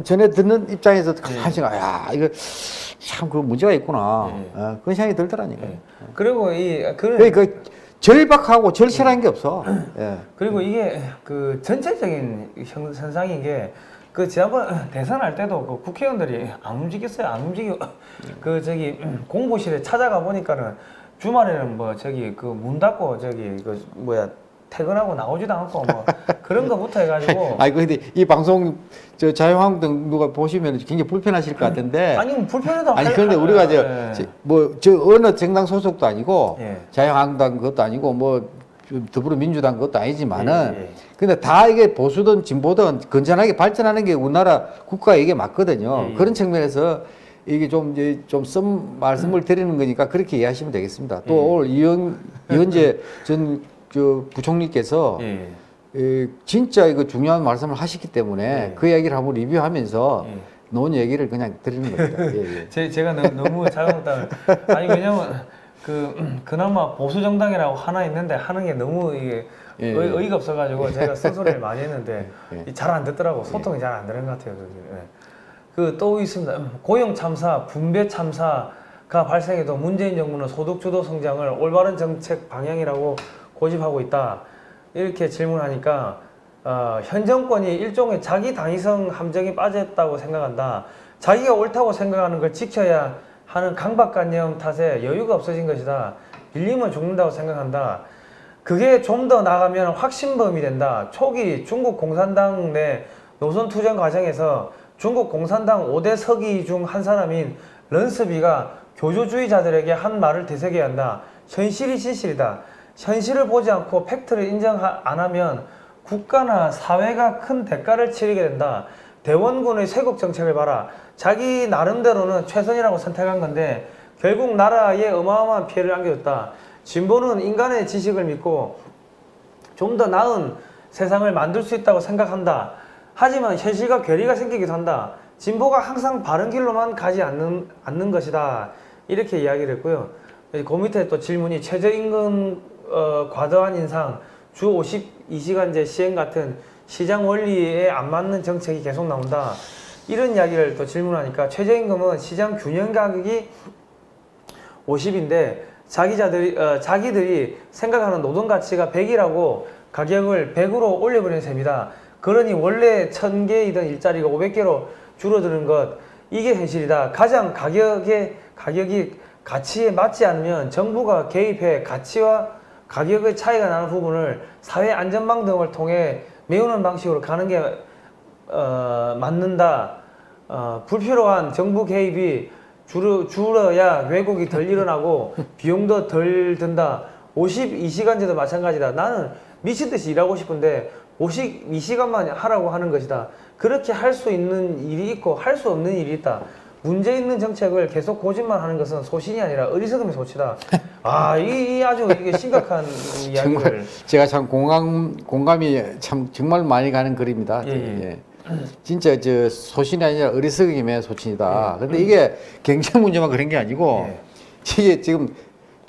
전에 듣는 입장에서 하시가 야 이거 참 그 문제가 있구나. 그런 생각이 들더라니까요. 그리고 그 절박하고 절실한 게 없어. 그리고 이게 그 전체적인 현상인 게 그 지난번 대선할 때도 그 국회의원들이 안 움직였어요. 안 움직여. 공보실에 찾아가 보니까는 주말에는 그 문 닫고 퇴근하고 나오지도 않고 뭐 그런 거부터 해가지고. 근데 이 방송 자유한국당 누가 보시면 굉장히 불편하실 것 같은데. 아니 불편해도. 그런데 우리가 어느 정당 소속도 아니고 자유한국당 그것도 아니고 뭐 더불어민주당 그것도 아니지만은. 근데 다 이게 보수든 진보든 건전하게 발전하는 게 우리나라 국가 이게 맞거든요. 그런 측면에서 이게 좀 말씀을 드리는 거니까 그렇게 이해하시면 되겠습니다. 또 오늘 이현재 전 부총리께서 진짜 이거 중요한 말씀을 하셨기 때문에 그 이야기를 한번 리뷰하면서 놓은 얘기를 그냥 드리는 겁니다. 제가 너무 자유한국당을 왜냐면 그나마 보수 정당이라고 하나 있는데 하는 게 너무 이게 어이가 없어가지고 제가 쓴소리를 많이 했는데 잘 안 듣더라고. 소통이 잘 안 되는 것 같아요. 또 있습니다. 고용 참사, 분배 참사가 발생해도 문재인 정부는 소득 주도 성장을 올바른 정책 방향이라고 고집하고 있다. 이렇게 질문하니까 현 정권이 일종의 자기 당위성 함정에 빠졌다고 생각한다. 자기가 옳다고 생각하는 걸 지켜야 하는 강박관념 탓에 여유가 없어진 것이다. 밀리면 죽는다고 생각한다. 그게 좀 더 나가면 확신범이 된다. 초기 중국 공산당 내 노선 투쟁 과정에서 중국 공산당 5대 서기 중 한 사람인 런스비가 교조주의자들에게 한 말을 되새겨야 한다. 현실이 진실이다. 현실을 보지 않고 팩트를 인정 안 하면 국가나 사회가 큰 대가를 치르게 된다. 대원군의 쇄국 정책을 봐라. 자기 나름대로는 최선이라고 선택한 건데 결국 나라에 어마어마한 피해를 안겨줬다. 진보는 인간의 지식을 믿고 좀 더 나은 세상을 만들 수 있다고 생각한다. 하지만 현실과 괴리가 생기기도 한다. 진보가 항상 바른 길로만 가지 않는 것이다. 이렇게 이야기를 했고요. 그 밑에 또 질문이 최저임금 과도한 인상, 주 52시간제 시행 같은 시장 원리에 안 맞는 정책이 계속 나온다. 이런 이야기를 또 질문하니까 최저임금은 시장 균형 가격이 50인데 자기들이 생각하는 노동 가치가 100이라고 가격을 100으로 올려버리는 셈이다. 그러니 원래 1000개이던 일자리가 500개로 줄어드는 것, 이게 현실이다. 가장 가격이 가치에 맞지 않으면 정부가 개입해 가치와 가격의 차이가 나는 부분을 사회 안전망 등을 통해 메우는 방식으로 가는 게 맞는다. 불필요한 정부 개입이 줄어야 왜곡이 덜 일어나고 비용도 덜 든다. 52시간제도 마찬가지다. 나는 미친 듯이 일하고 싶은데 52시간만 하라고 하는 것이다. 그렇게 할 수 있는 일이 있고 할 수 없는 일이 있다. 문제 있는 정책을 계속 고집만 하는 것은 소신이 아니라 어리석음의 소치다. 아, 이 아주 이게 심각한 이야기를. 정말 제가 참 공감이 참 정말 많이 가는 글입니다. 예. 진짜 저 소신이 아니라 어리석음의 소신이다. 근데 이게 경제 문제만 그런 게 아니고 이게 지금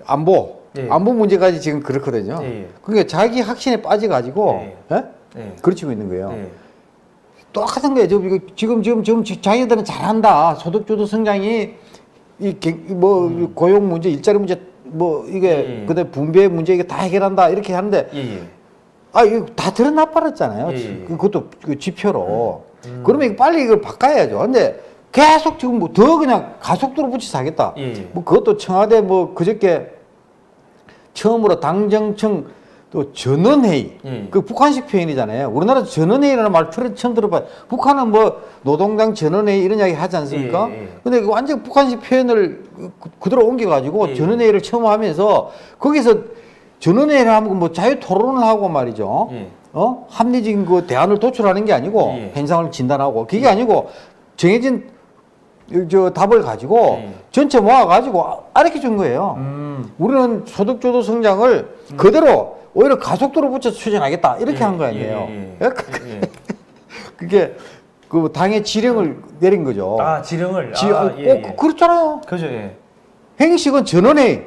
안보 문제까지 지금 그렇거든요. 그러니까 자기 확신에 빠져가지고 그르치고 있는 거예요. 똑같은 거예요. 지금 자기들은 잘한다. 소득주도 성장이 고용 문제, 일자리 문제, 이게 그다음 분배 문제 이게 다 해결한다 이렇게 하는데 이거 다 드러나버렸잖아요. 그것도 그 지표로. 그러면 이거 빨리 이걸 바꿔야죠. 근데 계속 지금 더 그냥 가속도로 붙여서 하겠다. 그것도 청와대 그저께 처음으로 당정청 또 전원회의, 그 북한식 표현이잖아요. 우리나라 전원회의라는 말 처음 들어봐요. 북한은 노동당 전원회의 이런 이야기 하지 않습니까? 근데 완전 북한식 표현을 그대로 옮겨가지고 전원회의를 처음 하면서 거기서 전원회의를 하면 자유 토론을 하고 말이죠. 합리적인 그 대안을 도출하는 게 아니고 현상을 진단하고 그게 아니고 정해진 답을 가지고 전체 모아가지고 알려 준 거예요. 우리는 소득주도 성장을 그대로 오히려 가속도로 붙여서 추진하겠다 이렇게 한 거 아니에요. 그게 그 당의 지령을 내린 거죠. 지령을. 그렇잖아요. 그죠. 행식은 전원회의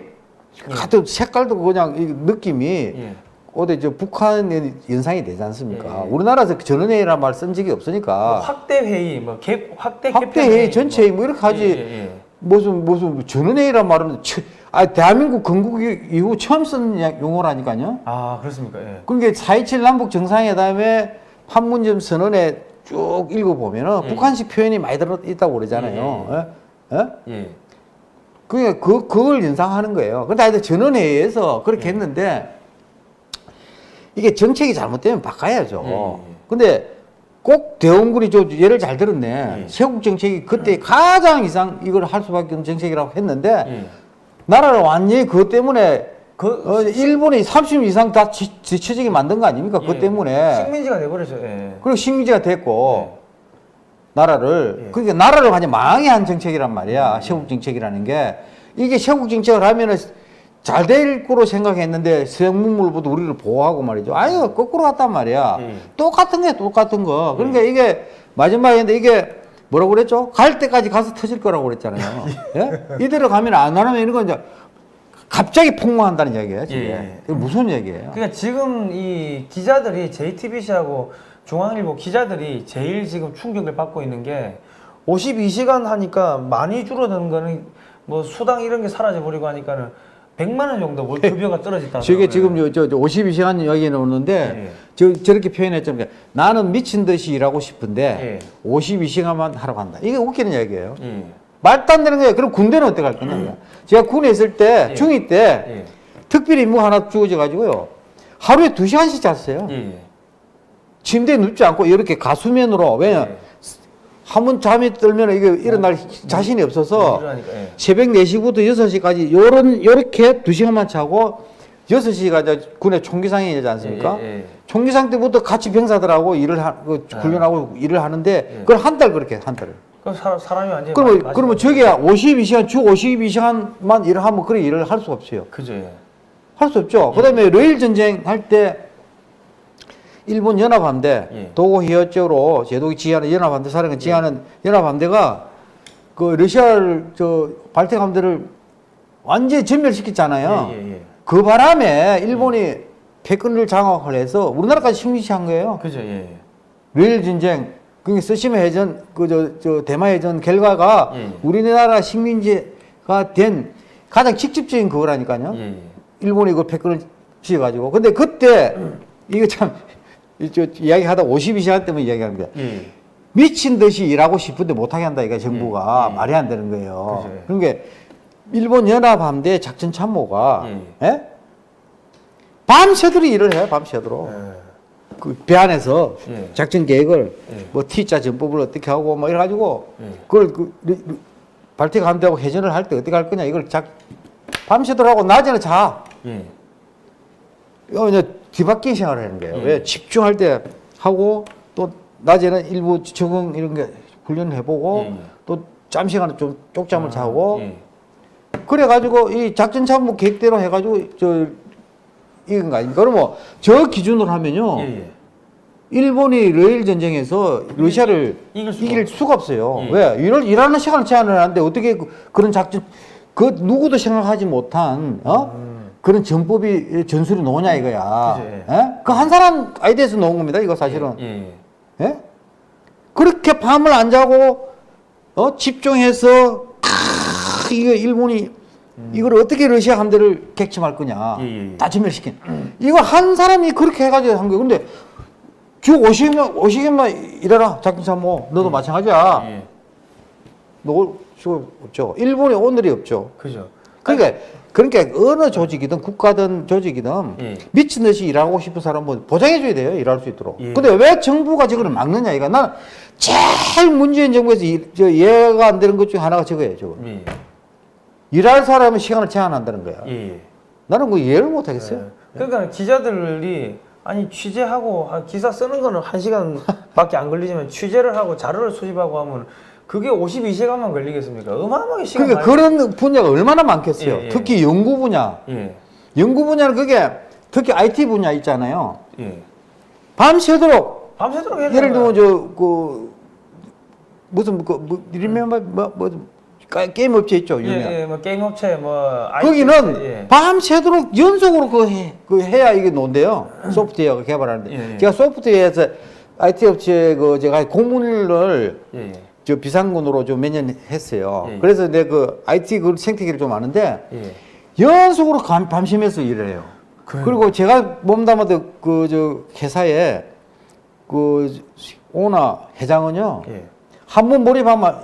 같은 색깔도 그냥 느낌이 어디 북한 연상이 되지 않습니까? 우리나라에서 전원회의라는 말 쓴 적이 없으니까. 확대회의, 확대회의, 전체회의 이렇게 하지. 무슨 전원회의란 말은 대한민국 건국 이후 처음 쓴 용어라니까요. 그렇습니까? 그러니까 4.27 남북 정상회담에 판문점 선언에 쭉 읽어보면은 북한식 표현이 많이 들어있다고 그러잖아요. 그걸 연상하는 거예요. 근데 하여튼 전원회의에서 그렇게 했는데 이게 정책이 잘못되면 바꿔야죠. 근데 꼭 대원군이 예를 잘 들었네. 쇄국 정책이 그때 가장 이상 이걸 할 수밖에 없는 정책이라고 했는데 나라를 완전히 그것 때문에 일본이 30년 이상 다 지체적이 만든 거 아닙니까? 그것 때문에. 식민지가 돼버렸죠. 그리고 식민지가 됐고 나라를 그러니까 나라를 완전 망하게 한 정책이란 말이야. 쇄국 정책이라는 게. 이게 쇄국 정책을 하면은 잘 될 거로 생각했는데 수영문물부터 우리를 보호하고 말이죠. 거꾸로 갔단 말이야. 똑같은 게 똑같은 거. 그러니까 이게 마지막인데 이게 뭐라고 그랬죠? 갈 때까지 가서 터질 거라고 그랬잖아요. 이대로 가면 안 하면 이런 건 이제 갑자기 폭망한다는 이야기예요. 이게 무슨 얘기예요? 그러니까 지금 이 기자들이 JTBC하고 중앙일보 기자들이 제일 지금 충격을 받고 있는 게 52시간 하니까 많이 줄어드는 거는 수당 이런 게 사라져 버리고 하니까는 100만 원 정도 급여가 떨어졌다. 저게 지금 52시간 이야기 나오는데 저렇게 표현했잖아요. 나는 미친 듯이 일하고 싶은데 52시간만 하라고 한다. 이게 웃기는 이야기예요. 말도 안 되는 거예요. 그럼 군대는 어떻게 할 거냐. 제가 군에 있을 때 중2 때 특별 임무 하나 주어져 가지고요. 하루에 2시간씩 잤어요. 침대에 눕지 않고 이렇게 가수면으로 왜냐 예. 한번 잠이 들면 이게 일어날 자신이 없어서 일어나니까, 예. 새벽 4시부터 6시까지 요렇게 2시간만 자고 6시가 이제 군의 총기상이지 않습니까? 예, 예, 예. 총기상 때부터 같이 병사들하고 훈련하고 일을 하는데 예. 그걸 한 달 그렇게 한 달을. 그럼 사람이 완전히 그러면 저게 52시간 주 52시간만 일을 하면 그런 일을 할 수가 없어요. 그죠. 예. 할 수 없죠. 예. 그다음에 러일 전쟁 할 때 일본 연합함대 예. 도고 히어제로 제독이 지휘하는 연합함대 사령관 지휘하는 연합함대가 그 러시아를 저 발틱 함대를 완전히 전멸시켰잖아요. 예, 예, 예. 그 바람에 일본이 패권을 장악을 해서 우리나라까지 식민지한 거예요. 그죠. 예. 러일 전쟁, 그 스시마 해전, 저 대마 해전 결과가 예. 우리나라 식민지가 된 가장 직접적인 그거라니까요. 예, 예. 일본이 그 패권을 쥐어가지고. 근데 그때 이거 참 이야기하다 52시간 때문에 이야기합니다. 예. 미친 듯이 일하고 싶은데 못하게 한다 이거 정부가 예. 말이 안 되는 거예요. 그죠. 그러니까 일본 연합함대 작전 참모가 예. 예? 밤새도록 일을 해요. 밤새도록. 그 배 안에서 예. 작전 계획을 예. 뭐 T자 전법을 어떻게 하고 뭐 이래가지고 예. 그걸 발틱 함대하고 해전을 할 때 어떻게 할 거냐 이걸 밤새도록 하고 낮에는 자. 예. 이거 이제 뒤바뀐 생활을 하는 거예요. 예. 왜 집중할 때 하고 또 낮에는 일부 적응 이런 게 훈련을 해보고 예. 또 짬 시간에 좀 쪽잠을 자고 예. 그래가지고 이 작전 참모 계획대로 해가지고 저 이건 거 아닙니까? 그러면 저 기준으로 하면요. 예. 예. 일본이 러일 전쟁에서 러시아를 이길 수가 없어요. 예. 왜? 일하는 시간을 제한을 하는데 어떻게 그런 작전, 그 누구도 생각하지 못한, 그런 전법이, 전술이 나오냐 이거야. 그치. 예? 그 한 사람 아이디어에서 나온 겁니다. 이거 사실은. 예. 예? 그렇게 밤을 안 자고, 집중해서, 이거 일본이, 이걸 어떻게 러시아 함대를 객침할 거냐. 예. 다 전멸시킨. 이거 한 사람이 그렇게 해가지고 한 거예요. 근데 주 50일만 일해라. 작전 참모. 너도 마찬가지야. 예. 너 수가 없죠. 일본에 오늘이 없죠. 그죠. 그러니까 어느 조직이든 국가든 조직이든 예. 미친 듯이 일하고 싶은 사람은 보장해줘야 돼요. 일할 수 있도록. 예. 근데 왜 정부가 저거를 막느냐. 이거 나는 제일 문재인 정부에서 이해가 안 되는 것 중에 하나가 저거예요. 저거. 예. 일할 사람은 시간을 제한한다는 거야. 예. 나는 그 이해를 못 하겠어요. 그러니까 기자들이 아니 취재하고 기사 쓰는 거는 1시간밖에 안 걸리지만 취재를 하고 자료를 수집하고 하면 그게 52시간만 걸리겠습니까? 어마어마하게 시간 그러니까 그런 분야가 얼마나 많겠어요. 예, 예. 특히 연구 분야. 예. 연구 분야는 그게 특히 IT 분야 있잖아요. 예. 밤새도록 밤새도록 해야 예를 되는 들면 무슨 게임 업체 있죠. 유명. 예, 뭐 게임 업체 뭐 거기는 예. 밤새도록 연속으로 그 해야 이게 논대요. 소프트웨어가 개발하는데. 예. 제가 소프트웨어에서 IT 업체 제가 공문을 예. 저 비상군으로 좀 몇 년 했어요. 예. 그래서 내 그 IT 그 생태계를 좀 아는데 예. 연속으로 밤새면서 일을 해요. 그리고 제가 몸담았던 저 회사에 그 오나 회장은요. 예. 한 번 몰입하면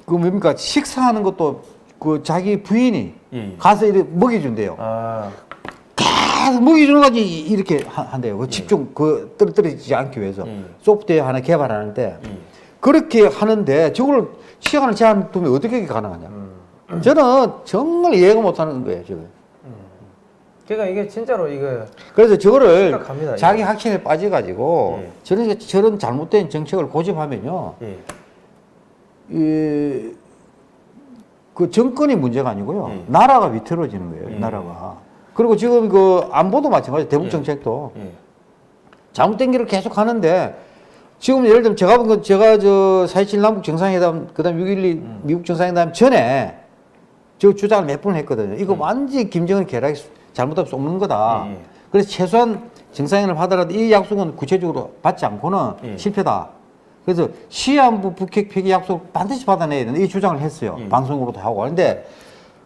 그 뭡니까 식사하는 것도 그 자기 부인이 예. 가서 이렇게 먹여준대요. 아. 계속 먹여주는 까지 이렇게 한대요. 그 집중 떨어지지 않기 위해서 예. 소프트웨어 하나 개발하는데 예. 그렇게 하는데 저걸 시간을 제한 두면 어떻게 가능하냐? 저는 정말 이해가 못하는 거예요. 저거. 그러니까 이게 진짜로 이거 그래서 저거를 심각합니다, 자기 이거. 확신에 빠져가지고 예. 저런 잘못된 정책을 고집하면요. 예. 그 정권이 문제가 아니고요. 예. 나라가 위태로워지는 거예요. 예. 나라가. 그리고 지금 그 안보도 마찬가지예요. 대북 예. 정책도 예. 잘못된 길을 계속 하는데 지금 예를 들면 제가 본 건 제가 저 4.27 남북 정상회담 그다음 6.12 미국 정상회담 전에 저 주장을 몇 번 했거든요. 이거 완전히 김정은 계략이 잘못하면 쏘는 거다. 예. 그래서 최소한 정상회담을 하더라도 이 약속은 구체적으로 받지 않고는 예. 실패다. 그래서 시한부 북핵 폐기 약속 반드시 받아내야 된다. 이 주장을 했어요. 예. 방송으로도 하고. 그런데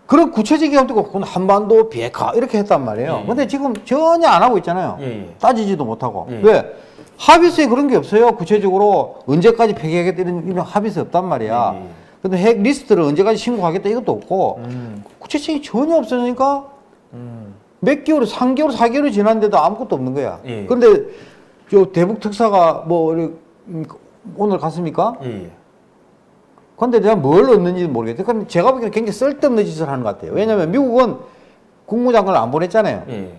그런 구체적인 것도 없고 한반도 비핵화 이렇게 했단 말이에요. 예. 근데 지금 전혀 안 하고 있잖아요. 예. 따지지도 못하고. 예. 왜? 합의서에 그런 게 없어요. 구체적으로 언제까지 폐기하겠다 이런 합의서 없단 말이야. 예. 근데 핵 리스트를 언제까지 신고하겠다 이것도 없고 구체적인 전혀 없으니까 몇 개월, 3개월, 4개월이 지났는데도 아무것도 없는 거야. 예. 그런데 저 대북 특사가 뭐 오늘 갔습니까? 예. 근데 내가 뭘 얻는지 모르겠어요. 근데 제가 보기에는 굉장히 쓸데없는 짓을 하는 것 같아요. 왜냐하면 미국은 국무장관을 안 보냈잖아요. 예.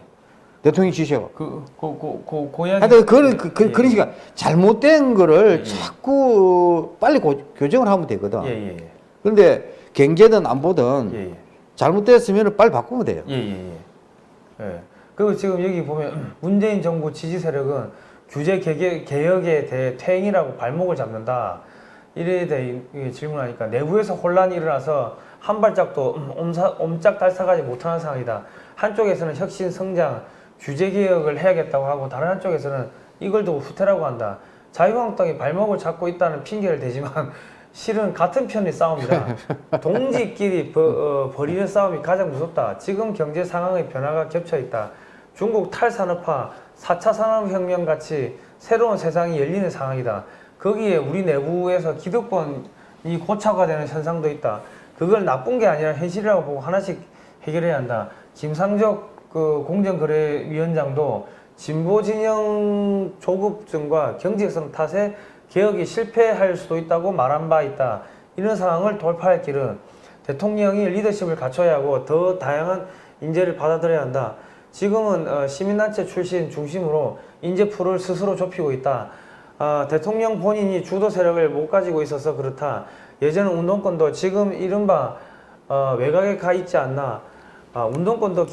대통령이 지시하고. 고양이. 하여튼 그런 식으로 잘못된 거를 자꾸 빨리 교정을 하면 되거든. 예. 그런데 경제든 안보든 예. 잘못됐으면 빨리 바꾸면 돼요. 예. 그리고 지금 여기 보면 문재인 정부 지지 세력은 규제 개혁에 대해 퇴행이라고 발목을 잡는다. 이래 대해 질문하니까 내부에서 혼란이 일어나서 한 발짝도 옴짝달싹하지 못하는 상황이다. 한쪽에서는 혁신, 성장, 규제 개혁을 해야겠다고 하고 다른 한쪽에서는 이걸 두고 후퇴라고 한다. 자유한국당이 발목을 잡고 있다는 핑계를 대지만 실은 같은 편의 싸움이다. 동지끼리 벌이는 싸움이 가장 무섭다. 지금 경제 상황의 변화가 겹쳐 있다. 중국 탈산업화, 4차 산업혁명 같이 새로운 세상이 열리는 상황이다. 거기에 우리 내부에서 기득권이 고착화되는 현상도 있다. 그걸 나쁜 게 아니라 현실이라고 보고 하나씩 해결해야 한다. 김상적 공정거래위원장도 진보 진영 조급증과 경직성 탓에 개혁이 실패할 수도 있다고 말한 바 있다. 이런 상황을 돌파할 길은 대통령이 리더십을 갖춰야 하고 더 다양한 인재를 받아들여야 한다. 지금은 시민단체 출신 중심으로 인재풀을 스스로 좁히고 있다. 대통령 본인이 주도 세력을 못 가지고 있어서 그렇다. 예전 운동권도 지금 이른바 외곽에 가 있지 않나. 운동권도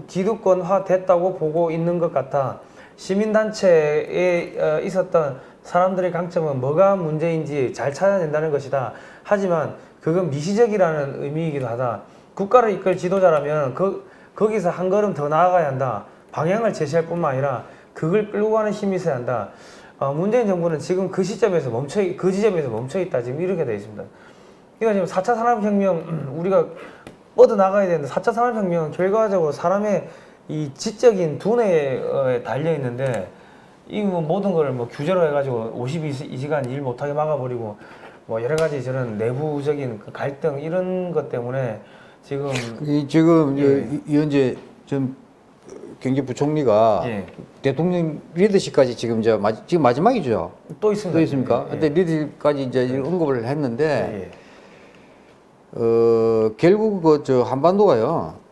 기득권화 됐다고 보고 있는 것 같아. 시민단체에 있었던 사람들의 강점은 뭐가 문제인지 잘 찾아낸다는 것이다. 하지만 그건 미시적이라는 의미이기도 하다. 국가를 이끌 지도자라면 거기서 한 걸음 더 나아가야 한다. 방향을 제시할 뿐만 아니라 그걸 끌고 가는 힘이 있어야 한다. 문재인 정부는 지금 그 지점에서 멈춰 있다. 지금 이렇게 되어 있습니다. 그러니까 지금 4차 산업혁명 우리가 뻗어나가야 되는데 4차 산업혁명은 결과적으로 사람의 이 지적인 두뇌에 달려 있는데 이 뭐 모든 걸 뭐 규제로 해가지고 52시간 일 못하게 막아버리고 뭐 여러 가지 저런 내부적인 그 갈등 이런 것 때문에 지금 이현재 좀 경제부총리가 대통령 리더십까지 지금 지금 마지막이죠. 또 있습니다. 또 있습니까? 근데 리더십까지 이제 언급을 했는데 결국 저 한반도가요.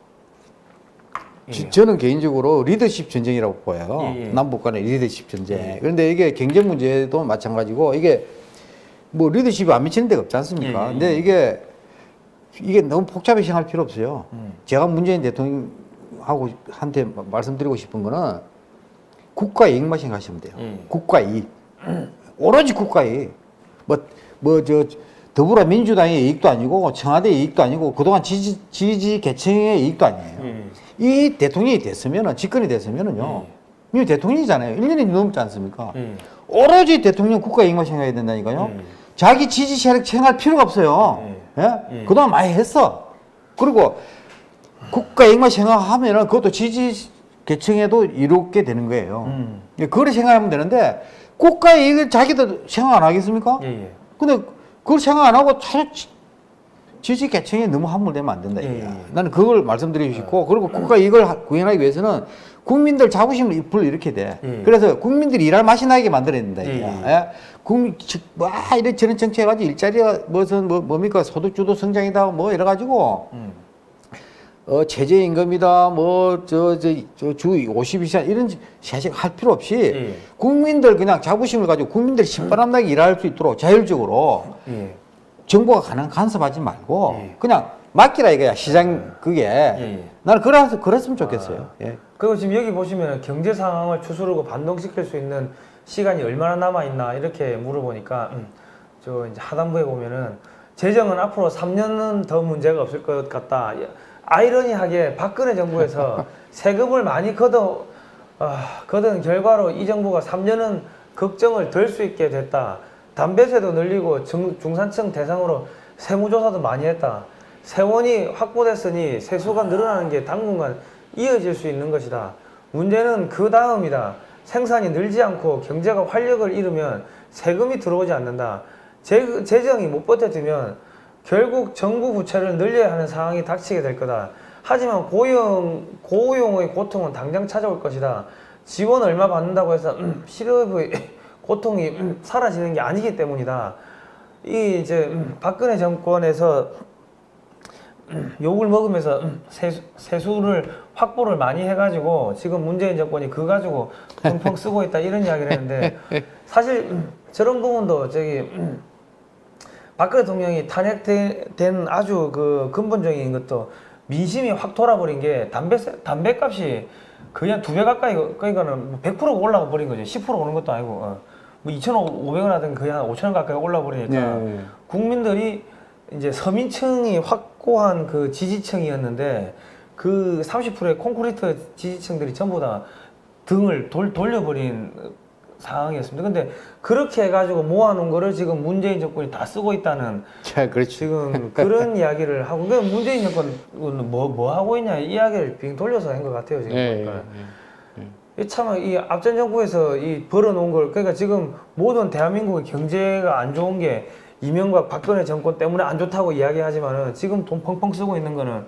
저는 개인적으로 리더십 전쟁이라고 보여요. 남북 간의 리더십 전쟁. 그런데 이게 경제 문제도 마찬가지고 이게 뭐 리더십이 안 미치는 데가 없지 않습니까? 근데 이게 너무 복잡하게 생각할 필요 없어요. 제가 문재인 대통령한테 말씀드리고 싶은 거는 국가 이익만 생각하시면 돼요. 국가 이익. 오로지 국가 이익. 더불어민주당의 이익도 아니고 청와대의 이익도 아니고 그동안 지지 계층의 이익도 아니에요. 이 대통령이 됐으면은 집권이 됐으면은요. 이미 대통령이잖아요. 1년이 넘지 않습니까? 오로지 대통령 국가 이익만 생각해야 된다니까요. 자기 지지 세력 생각할 필요가 없어요. 그동안 많이 했어. 그리고 국가 이익만 생각하면은 그것도 지지 계층에도 이롭게 되는 거예요. 그걸 생각하면 되는데 국가 이익을 자기도 생각 안 하겠습니까? 근데 그걸 생각 안 하고 지지 계층에 너무 함몰되면 안 된다. 나는 그걸 말씀드리고 싶고, 그리고 국가 이익을 구현하기 위해서는 국민들 자부심을 불러일으켜야 돼. 그래서 국민들이 일할 맛이 나게 만들어야 된다. 이런 정책 해가지고 일자리가 뭡니까? 소득주도 성장이다, 뭐 이래가지고, 최저임금이다, 주 52시간 이런 사실 할 필요 없이 국민들 그냥 자부심을 가지고 국민들이 신바람나게 일할 수 있도록 자율적으로 정부가 간섭하지 말고 그냥 맡기라 이거야. 시장 그게. 나는 그랬으면 좋겠어요. 그리고 지금 여기 보시면 경제 상황을 추스르고 반동시킬 수 있는 시간이 얼마나 남아있나 이렇게 물어보니까 저 이제 하단부에 보면은 재정은 앞으로 3년은 더 문제가 없을 것 같다. 아이러니하게 박근혜 정부에서 세금을 많이 거둔 결과로 이 정부가 3년은 걱정을 덜 수 있게 됐다. 담배세도 늘리고 중산층 대상으로 세무조사도 많이 했다. 세원이 확보됐으니 세수가 늘어나는 게 당분간 이어질 수 있는 것이다. 문제는 그 다음이다. 생산이 늘지 않고 경제가 활력을 잃으면 세금이 들어오지 않는다. 재정이 못 버텨두면 결국 정부 부채를 늘려야 하는 상황이 닥치게 될 거다. 하지만 고용의 고통은 당장 찾아올 것이다. 지원 얼마 받는다고 해서 실업의 고통이 사라지는 게 아니기 때문이다. 이 이제 박근혜 정권에서 욕을 먹으면서 세수를 확보를 많이 해가지고 지금 문재인 정권이 그거 가지고 펑펑 쓰고 있다 이런 이야기를 했는데 사실 저런 부분도 저기 박근혜 대통령이 탄핵된 아주 그 근본적인 것도 민심이 확 돌아버린 게 담배값이 거의 한 2배 가까이 그러니까는 100%가 올라가 버린 거죠. 10% 오른 것도 아니고 뭐 2,500원 하든 거의 한 5,000원 가까이 올라 버리니까 국민들이 이제 서민층이 확고한 그 지지층이었는데 그 30%의 콘크리트 지지층들이 전부 다 등을 돌려버린 상황이었습니다. 근데 그렇게 해가지고 모아놓은 거를 지금 문재인 정권이 다 쓰고 있다는 그렇죠. 지금 그런 이야기를 하고 그 문재인 정권은 뭐 하고 있냐 이 이야기를 빙 돌려서 한 것 같아요 지금 보니까. 참 이 앞전 정부에서 이 벌어놓은 걸 그러니까 지금 모든 대한민국의 경제가 안 좋은 게 이명박 박근혜 정권 때문에 안 좋다고 이야기하지만은 지금 돈 펑펑 쓰고 있는 거는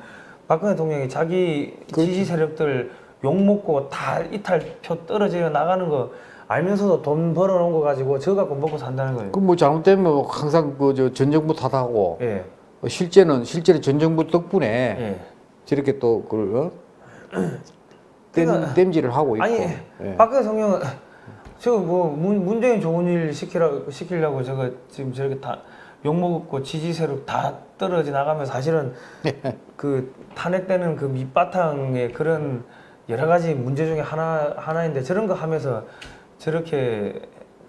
박근혜 대통령이 자기 지지 세력들 욕 먹고 다 이탈표 떨어져 나가는 거 알면서도 돈 벌어놓은 거 가지고 저거 갖고 먹고 산다는 거예요. 그럼 뭐 잘못되면 뭐 항상 그 전 정부 탓하고 실제로 전 정부 덕분에 저렇게 또 그걸 땜질을 하고 있고. 아니 박근혜 대통령은 지금 뭐 문재인 좋은 일 시키려고 저거 지금 저렇게 다 욕먹고 지지 세력 다 떨어져 나가면서 사실은 그 탄핵되는 그 밑바탕에 그런 여러 가지 문제 중에 하나인데 저런 거 하면서 저렇게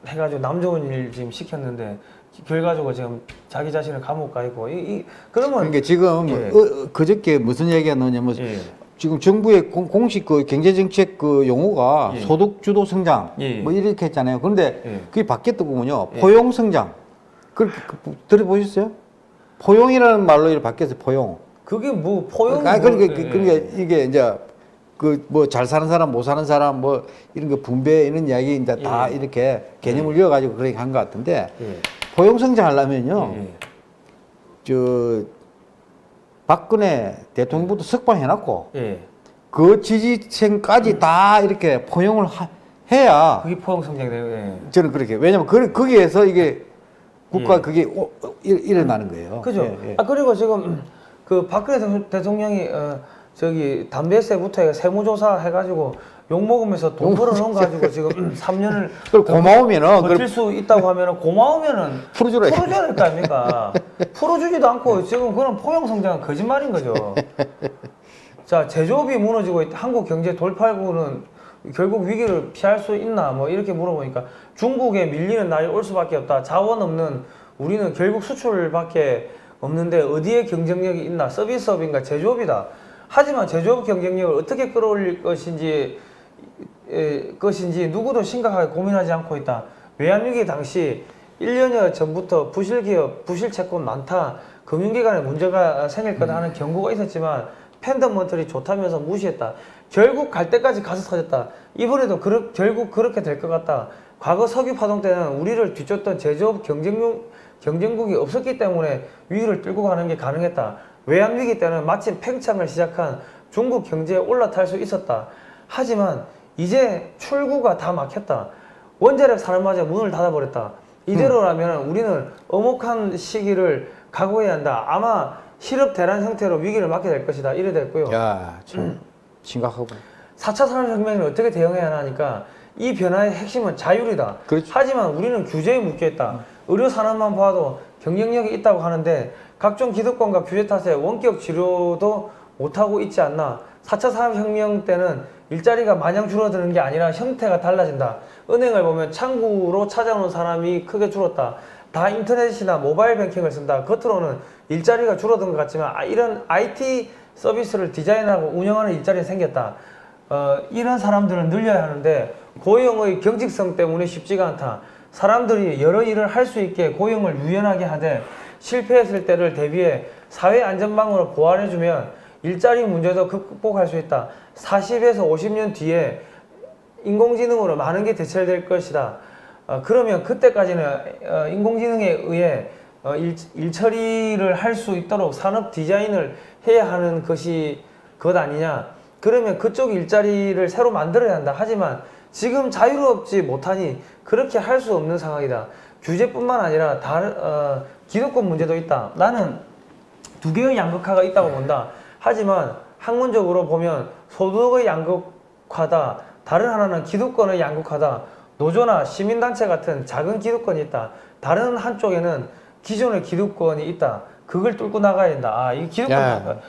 해가지고 남 좋은 일 지금 시켰는데 결과적으로 지금 자기 자신을 감옥 가 있고 그러면 그러니까 지금 그저께 무슨 얘기가 나오냐면 지금 정부의 공식 그 경제정책 그 용어가 소득 주도 성장 뭐 이렇게 했잖아요. 그런데 그게 바뀌었더군요. 포용 성장. 그렇게 들어보셨어요? 포용이라는 말로 이렇게 바뀌었어요. 포용. 그게 뭐 포용? 그러니까 이게 이제 그 뭐 잘 사는 사람 못 사는 사람 뭐 이런 거 분배 이런 이야기 이제 다 이렇게 개념을 이어가지고 그렇게 한 것 같은데 포용 성장하려면요. 저 박근혜 대통령부터 석방해놨고 그 지지층까지 다 이렇게 포용을 해야 그게 포용 성장이에요. 저는 그렇게 왜냐면 거기에서 이게 국가 그게 일어나는 거예요. 그죠. 그리고 지금 그 박근혜 대통령이 저기 담배세부터 세무조사 해가지고 욕 먹으면서 돈 벌어놓은 가지고 지금 3년을 고마우면은 버틸 수 있다고 하면은 고마우면은 풀어줘야 될 거 아닙니까? 풀어주지도 않고 지금 그런 포용 성장은 거짓말인 거죠. 자, 제조업이 무너지고 있다. 한국 경제 돌팔구는 결국 위기를 피할 수 있나? 뭐 이렇게 물어보니까 중국에 밀리는 날이 올 수밖에 없다. 자원 없는 우리는 결국 수출밖에 없는데 어디에 경쟁력이 있나? 서비스업인가 제조업이다. 하지만 제조업 경쟁력을 어떻게 끌어올릴 것인지 누구도 심각하게 고민하지 않고 있다. 외환위기 당시 1년여 전부터 부실기업, 부실채권 많다. 금융기관에 문제가 생길 거다 하는 경고가 있었지만 팬더먼털이 좋다면서 무시했다. 결국 갈 때까지 가서 터졌다. 이번에도 결국 그렇게 될 것 같다. 과거 석유 파동 때는 우리를 뒤쫓던 제조업 경쟁국이 없었기 때문에 위기를 뚫고 가는 게 가능했다. 외환위기 때는 마침 팽창을 시작한 중국 경제에 올라탈 수 있었다. 하지만 이제 출구가 다 막혔다. 원자력 산업마저 문을 닫아버렸다. 이대로라면 우리는 엄혹한 시기를 각오해야 한다. 아마 실업 대란 형태로 위기를 맞게 될 것이다. 이래 됐고요. 야, 참 심각하고. 4차 산업혁명을 어떻게 대응해야 하니까 이 변화의 핵심은 자율이다. 그렇죠. 하지만 우리는 규제에 묶여있다. 의료 산업만 봐도 경쟁력이 있다고 하는데 각종 기득권과 규제 탓에 원격 치료도 못하고 있지 않나. 4차 산업혁명 때는 일자리가 마냥 줄어드는 게 아니라 형태가 달라진다. 은행을 보면 창구로 찾아오는 사람이 크게 줄었다. 다 인터넷이나 모바일 뱅킹을 쓴다. 겉으로는 일자리가 줄어든 것 같지만 이런 IT 서비스를 디자인하고 운영하는 일자리는 생겼다. 이런 사람들은 늘려야 하는데 고용의 경직성 때문에 쉽지가 않다. 사람들이 여러 일을 할 수 있게 고용을 유연하게 하되 실패했을 때를 대비해 사회안전망으로 보완해주면 일자리 문제도 극복할 수 있다. 40에서 50년 뒤에 인공지능으로 많은 게 대체될 것이다. 그러면 그때까지는 인공지능에 의해 일 처리를 할 수 있도록 산업 디자인을 해야 하는 것이 것 아니냐. 그러면 그쪽 일자리를 새로 만들어야 한다. 하지만 지금 자유롭지 못하니 그렇게 할 수 없는 상황이다. 규제뿐만 아니라 기득권 문제도 있다. 나는 두 개의 양극화가 있다고 본다. 하지만 학문적으로 보면 소득의 양극화다. 다른 하나는 기득권의 양극화다. 노조나 시민단체 같은 작은 기득권이 있다. 다른 한쪽에는 기존의 기득권이 있다. 그걸 뚫고 나가야 된다. 아, 이 기득권,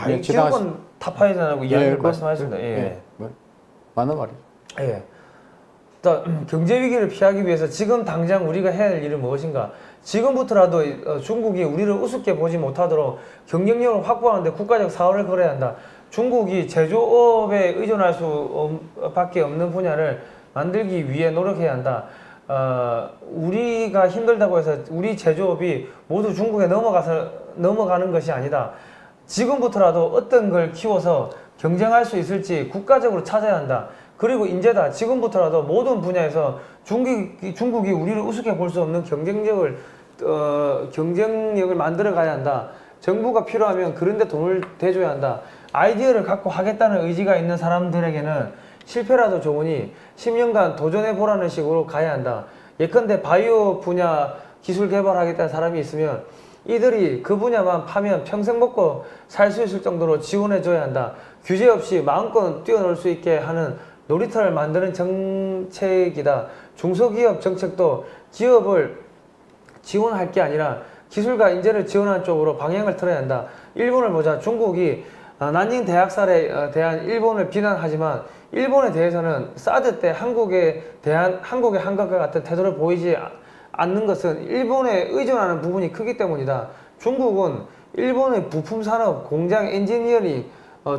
이 기득권 타파해야 된다고 이야기를 말씀하셨습니다. 예. 맞는 말이에요. 예. 경제 위기를 피하기 위해서 지금 당장 우리가 해야 할 일은 무엇인가? 지금부터라도 중국이 우리를 우습게 보지 못하도록 경쟁력을 확보하는데 국가적 사활을 걸어야 한다. 중국이 제조업에 의존할 수밖에 없는 분야를 만들기 위해 노력해야 한다. 우리가 힘들다고 해서 우리 제조업이 모두 중국에 넘어가는 것이 아니다. 지금부터라도 어떤 걸 키워서 경쟁할 수 있을지 국가적으로 찾아야 한다. 그리고 인재다. 지금부터라도 모든 분야에서 중국이 우리를 우습게 볼 수 없는 경쟁력을 만들어 가야 한다. 정부가 필요하면 그런 데 돈을 대줘야 한다. 아이디어를 갖고 하겠다는 의지가 있는 사람들에게는 실패라도 좋으니 10년간 도전해보라는 식으로 가야 한다. 예컨대 바이오 분야 기술 개발하겠다는 사람이 있으면 이들이 그 분야만 파면 평생 먹고 살 수 있을 정도로 지원해줘야 한다. 규제 없이 마음껏 뛰어놀 수 있게 하는 놀이터를 만드는 정책이다. 중소기업 정책도 기업을 지원할 게 아니라 기술과 인재를 지원하는 쪽으로 방향을 틀어야 한다. 일본을 보자. 중국이 난닝 대학살에 대한 일본을 비난하지만 일본에 대해서는 사드 때 한국의 한국과 같은 태도를 보이지 않는 것은 일본에 의존하는 부분이 크기 때문이다. 중국은 일본의 부품 산업, 공장, 엔지니어링,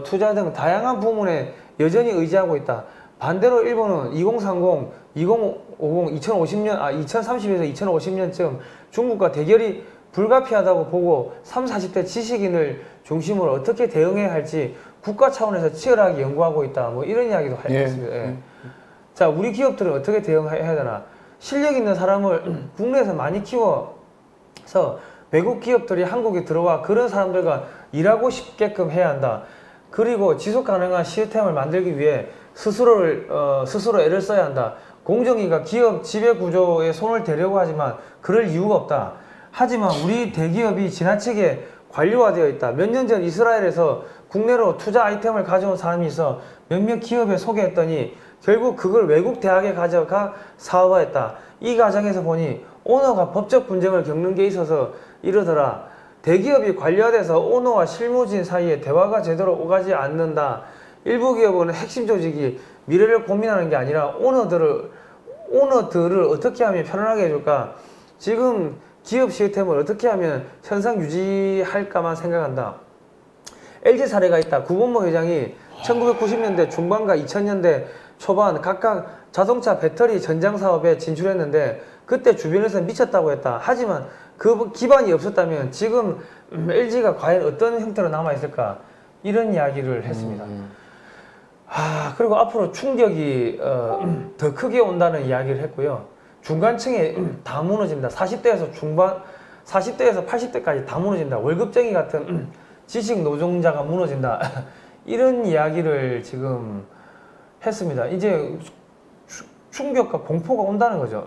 투자 등 다양한 부문에 여전히 의지하고 있다. 반대로 일본은 2030, 2050, 2030에서 2050년쯤 중국과 대결이 불가피하다고 보고 30, 40대 지식인을 중심으로 어떻게 대응해야 할지 국가 차원에서 치열하게 연구하고 있다. 뭐 이런 이야기도 했습니다. 예. 자, 우리 기업들은 어떻게 대응해야 되나? 실력 있는 사람을 국내에서 많이 키워서 외국 기업들이 한국에 들어와 그런 사람들과 일하고 싶게끔 해야 한다. 그리고 지속 가능한 시스템을 만들기 위해 스스로 애를 써야 한다. 공정위가 기업 지배 구조에 손을 대려고 하지만 그럴 이유가 없다. 하지만 우리 대기업이 지나치게 관료화되어 있다. 몇 년 전 이스라엘에서 국내로 투자 아이템을 가져온 사람이 있어 몇몇 기업에 소개했더니 결국 그걸 외국 대학에 가져가 사업화했다. 이 과정에서 보니 오너가 법적 분쟁을 겪는 게 있어서 이러더라. 대기업이 관료화돼서 오너와 실무진 사이에 대화가 제대로 오가지 않는다. 일부 기업은 핵심 조직이 미래를 고민하는 게 아니라 오너들을 어떻게 하면 편안하게 해줄까? 지금 기업 시스템을 어떻게 하면 현상 유지할까만 생각한다. LG 사례가 있다. 구본모 회장이 1990년대 중반과 2000년대 초반 각각 자동차 배터리 전장 사업에 진출했는데 그때 주변에서 미쳤다고 했다. 하지만 그 기반이 없었다면 지금 LG가 과연 어떤 형태로 남아있을까? 이런 이야기를 했습니다. 그리고 앞으로 충격이 더 크게 온다는 이야기를 했고요. 중간층에 다 무너진다. 40대에서 80대까지 다 무너진다. 월급쟁이 같은 지식 노동자가 무너진다. 이런 이야기를 지금 했습니다. 이제 충격과 공포가 온다는 거죠.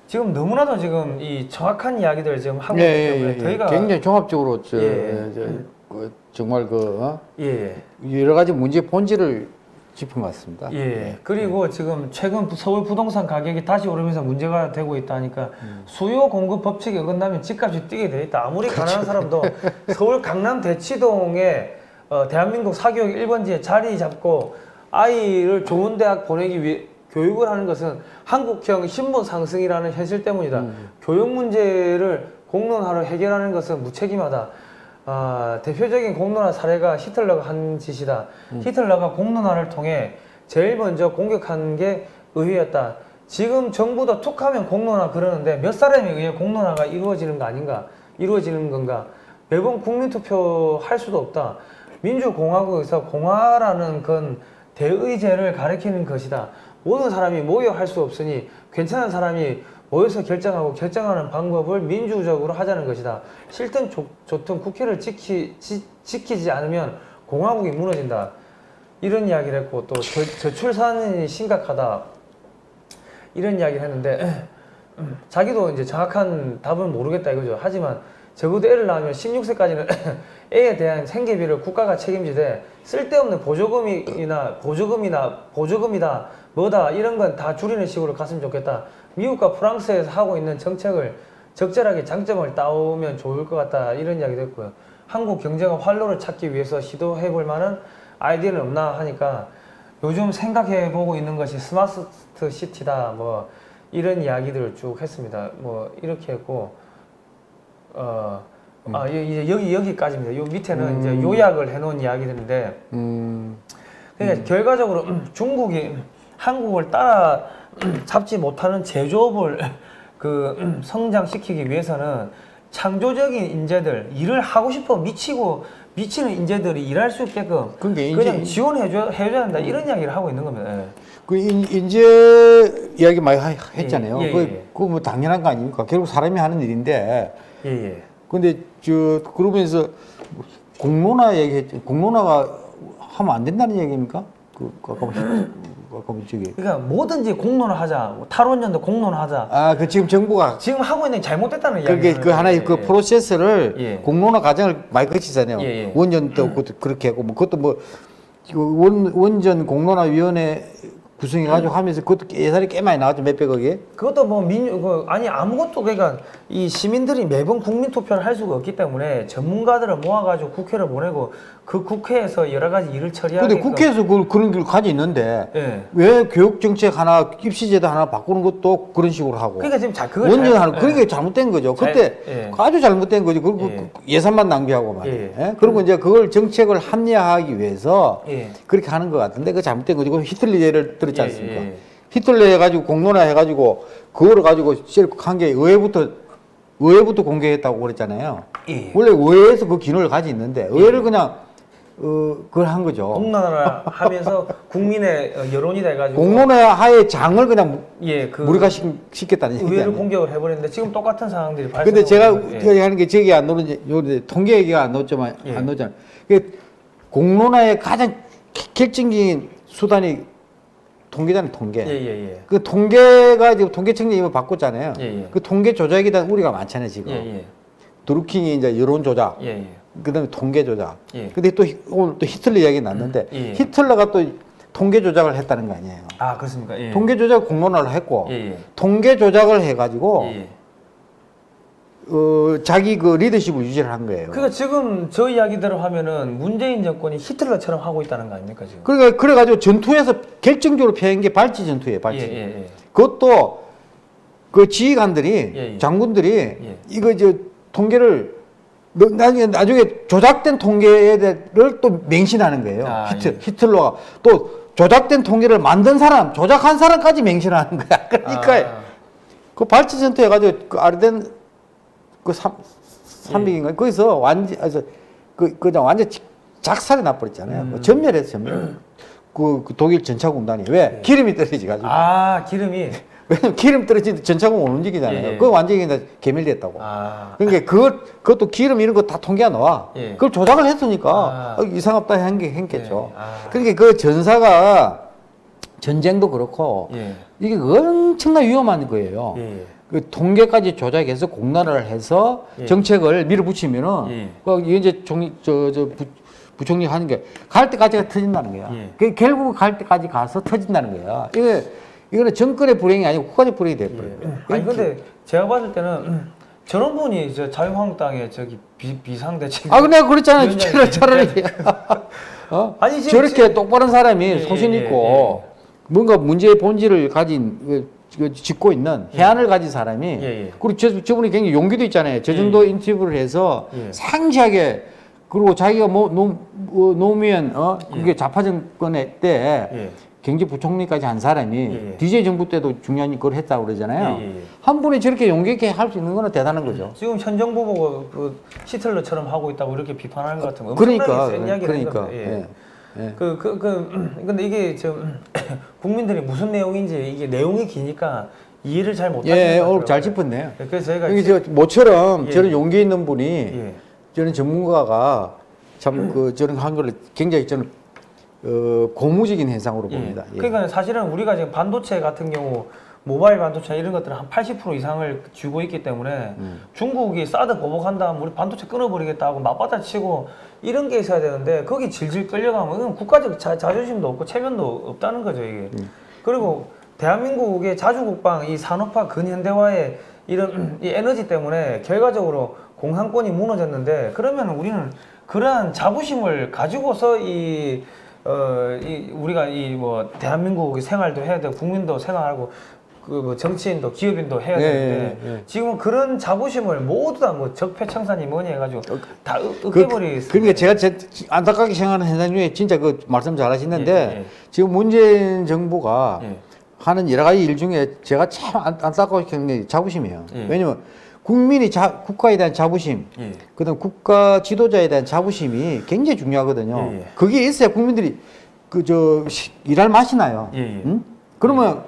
지금 너무나도 지금 이 정확한 이야기들을 지금 하고 있기 때문에 저희가 굉장히 종합적으로 정말 여러 가지 문제의 본질을 짚은 것 같습니다. 그리고 지금 최근 서울 부동산 가격이 다시 오르면서 문제가 되고 있다니까 수요 공급 법칙에 어긋나면 집값이 뛰게 돼 있다. 아무리 가난한 사람도 서울 강남 대치동에 대한민국 사교육 1번지에 자리 잡고 아이를 좋은 대학 보내기 위해 교육을 하는 것은 한국형 신분 상승이라는 현실 때문이다. 교육 문제를 공론화로 해결하는 것은 무책임하다. 대표적인 공론화 사례가 히틀러가 한 짓이다. 히틀러가 공론화를 통해 제일 먼저 공격한 게 의회였다. 지금 정부도 툭하면 공론화 그러는데 몇 사람에 의해 공론화가 이루어지는 거 아닌가? 이루어지는 건가? 매번 국민투표 할 수도 없다. 민주공화국에서 공화라는 건 대의제를 가리키는 것이다. 모든 사람이 모여 할 수 없으니 괜찮은 사람이 모여서 결정하고 결정하는 방법을 민주적으로 하자는 것이다. 싫든 좋든 국회를 지키지 않으면 공화국이 무너진다. 이런 이야기를 했고, 또 저출산이 심각하다. 이런 이야기를 했는데 자기도 이제 정확한 답은 모르겠다 이거죠. 하지만 적어도 애를 낳으면 16세까지는 애에 대한 생계비를 국가가 책임지되 쓸데없는 보조금이다 뭐다 이런 건 다 줄이는 식으로 갔으면 좋겠다. 미국과 프랑스에서 하고 있는 정책을 적절하게 장점을 따오면 좋을 것 같다. 이런 이야기도 했고요. 한국 경제가 활로를 찾기 위해서 시도해 볼 만한 아이디어는 없나 하니까 요즘 생각해 보고 있는 것이 스마트 시티다 뭐 이런 이야기들을 쭉 했습니다. 뭐 이렇게 했고 이제 여기까지입니다. 요 밑에는 이제 요약을 해놓은 이야기들인데 그러니까 결과적으로 중국이 한국을 따라 잡지 못하는 제조업을 성장시키기 위해서는 창조적인 인재들, 일을 하고 싶어 미치는 인재들이 일할 수 있게끔 그냥 지원해줘야 한다 이런 이야기를 하고 있는 겁니다. 예. 그 인재 이야기 많이 했잖아요. 그거 뭐 당연한 거 아닙니까? 결국 사람이 하는 일인데. 근데 그러면서 공론화 얘기했죠. 공론화가 하면 안 된다는 얘기입니까? 그러니까 뭐든지 공론화하자, 탈원전도 공론화하자. 지금 정부가 지금 하고 있는 게 잘못됐다는 이야기. 그게 하나의 그 프로세스를 공론화 과정을 많이 거치잖아요. 원전도 그렇게 하고, 뭐 그것도 뭐 원전 공론화위원회 구성해가지고 하면서 그것도 예산이 꽤 많이 나왔죠. 몇백억에. 그것도 뭐 아니 아무것도 그러니까 이 시민들이 매번 국민 투표를 할 수가 없기 때문에 전문가들을 모아가지고 국회를 보내고 그 국회에서 여러 가지 일을 처리하게. 근데 국회에서 그런 걸 가지고 있는데 왜 교육 정책 하나, 입시제도 하나 바꾸는 것도 그런 식으로 하고. 그러니까 지금 그걸 원전 하나 그게 잘못된 거죠. 그때 아주 잘못된 거죠. 그리고 예산만 낭비하고 말이에요. 그리고 이제 그걸 정책을 합리화하기 위해서 그렇게 하는 것 같은데 그 잘못된 거죠. 히틀러 예를 들었지 않습니까? 히틀러 해가지고 공론화 해가지고 그거를 가지고 한 게 의회부터 공개했다고 그랬잖아요. 원래 의회에서 그 기능을 가지고 있는데 의회를 그냥 그걸 한 거죠. 공론화를 하면서 국민의 여론이 돼가지고 공론화 하에 장을 그냥 무력화시켰다는 얘기예요. 의회를 공격을 해버렸는데 지금 똑같은 상황들이 발생하고. 근데 제가 하는 게 저기 안 나오는지 통계 얘기가 안 나왔지만 안 나오잖아요. 공론화의 가장 결정적인 수단이 통계잖아요, 통계. 그 통계가 지금 통계청장이 이거 바꿨잖아요. 그 통계 조작에 대한 우리가 많잖아요, 지금. 드루킹이 이제 여론 조작. 그다음에 통계 조작. 근데 또 오늘 또 히틀러 이야기 났는데 히틀러가 또 통계 조작을 했다는 거 아니에요. 아, 그렇습니까? 통계 조작 공론화를 했고 통계 조작을 해가지고 자기 그 리더십을 유지를 한 거예요. 그러니까 지금 저 이야기대로 하면은 문재인 정권이 히틀러처럼 하고 있다는 거 아닙니까 지금? 그러니까 그래가지고 전투에서 결정적으로 패한 게 발치 전투예요, 발치. 그것도 그 지휘관들이 장군들이 이거 통계를 나중에 조작된 통계를 또 맹신하는 거예요. 히틀러가 또 조작된 통계를 만든 사람, 조작한 사람까지 맹신하는 거야. 그러니까 그 발치 전투 해가지고 그 아르덴 그 300인가 거기서 그냥 완전 작살이 나버렸잖아요. 전멸했어, 전멸. 그 독일 전차공단이 왜 기름이 떨어지가지고. 기름이. 왜냐면 기름 떨어지는데 전차공 못 움직이잖아요. 그거 완전히 개멸됐다고. 그러니까 그것도 기름 이런 거 다 통계가 나와. 그걸 조작을 했으니까 이상하다 했겠죠. 그러니까 그 전사가 전쟁도 그렇고 이게 엄청나 위험한 거예요. 그 통계까지 조작해서 공론화를 해서 정책을 밀어붙이면은 이게 이제 부총리 하는 게 갈 때까지가 터진다는 거야. 결국 갈 때까지 가서 터진다는 거야. 이거는 정권의 불행이 아니고 국가적 불행이 돼버려요. 아니 근데 제가 봤을 때는 저런 분이 자유한국당의 저기 비상대책. 내가 그랬잖아요. 차라리 아니 저렇게 똑바른 사람이 소신 있고 뭔가 문제의 본질을 가진 짚고 있는 해안을 가진 사람이 그리고 저분이 굉장히 용기도 있잖아요. 저 정도 인터뷰를 해서 상세하게 그리고 자기가 노무현 그게 좌파 정권의 때 경제부총리까지 한 사람이 DJ 정부 때도 중요한 걸 했다고 그러잖아요. 한 분이 저렇게 용기 있게 할 수 있는 건 대단한 거죠. 지금 현 정부 보고 그 히틀러처럼 하고 있다고 이렇게 비판하는 것 같은 거. 그러니까. 근데 이게 국민들이 무슨 내용인지 이게 내용이 기니까 이해를 잘 못하시는 예, 것 같더라고요. 잘 짚었네요. 그래서 저희가 여기 저 모처럼 예. 저런 용기 있는 분이 예. 저는 전문가가 참 그 저런 한 거를 굉장히 저는 고무적인 현상으로 봅니다. 예. 그러니까 사실은 우리가 지금 반도체 같은 경우 모바일 반도체 이런 것들은 한 80% 이상을 쥐고 있기 때문에 중국이 사드 보복한다 하면 우리 반도체 끊어버리겠다 하고 맞받아 치고 이런 게 있어야 되는데 거기 질질 끌려가면 이건 국가적 자존심도 없고 체면도 없다는 거죠 이게. 그리고 대한민국의 자주국방 이 산업화 근현대화의 이런 이 에너지 때문에 결과적으로 공산권이 무너졌는데 그러면 우리는 그러한 자부심을 가지고서 우리가 이 뭐 대한민국 생활도 해야 되고 국민도 생활하고 그 뭐 정치인도 기업인도 해야 되는데 지금은 그런 자부심을 모두 다 뭐 적폐청산이 뭐니 해가지고 다 으깨버리. 그러니까 제가 안타깝게 생각하는 현상 중에 진짜 그 말씀 잘하시는데 지금 문재인 정부가 하는 여러 가지 일 중에 제가 참 안타깝게 생각하는 게 자부심이에요. 왜냐면 국민이 국가에 대한 자부심, 그다음 국가 지도자에 대한 자부심이 굉장히 중요하거든요. 그게 있어야 국민들이 일할 맛이 나요. 응? 그러면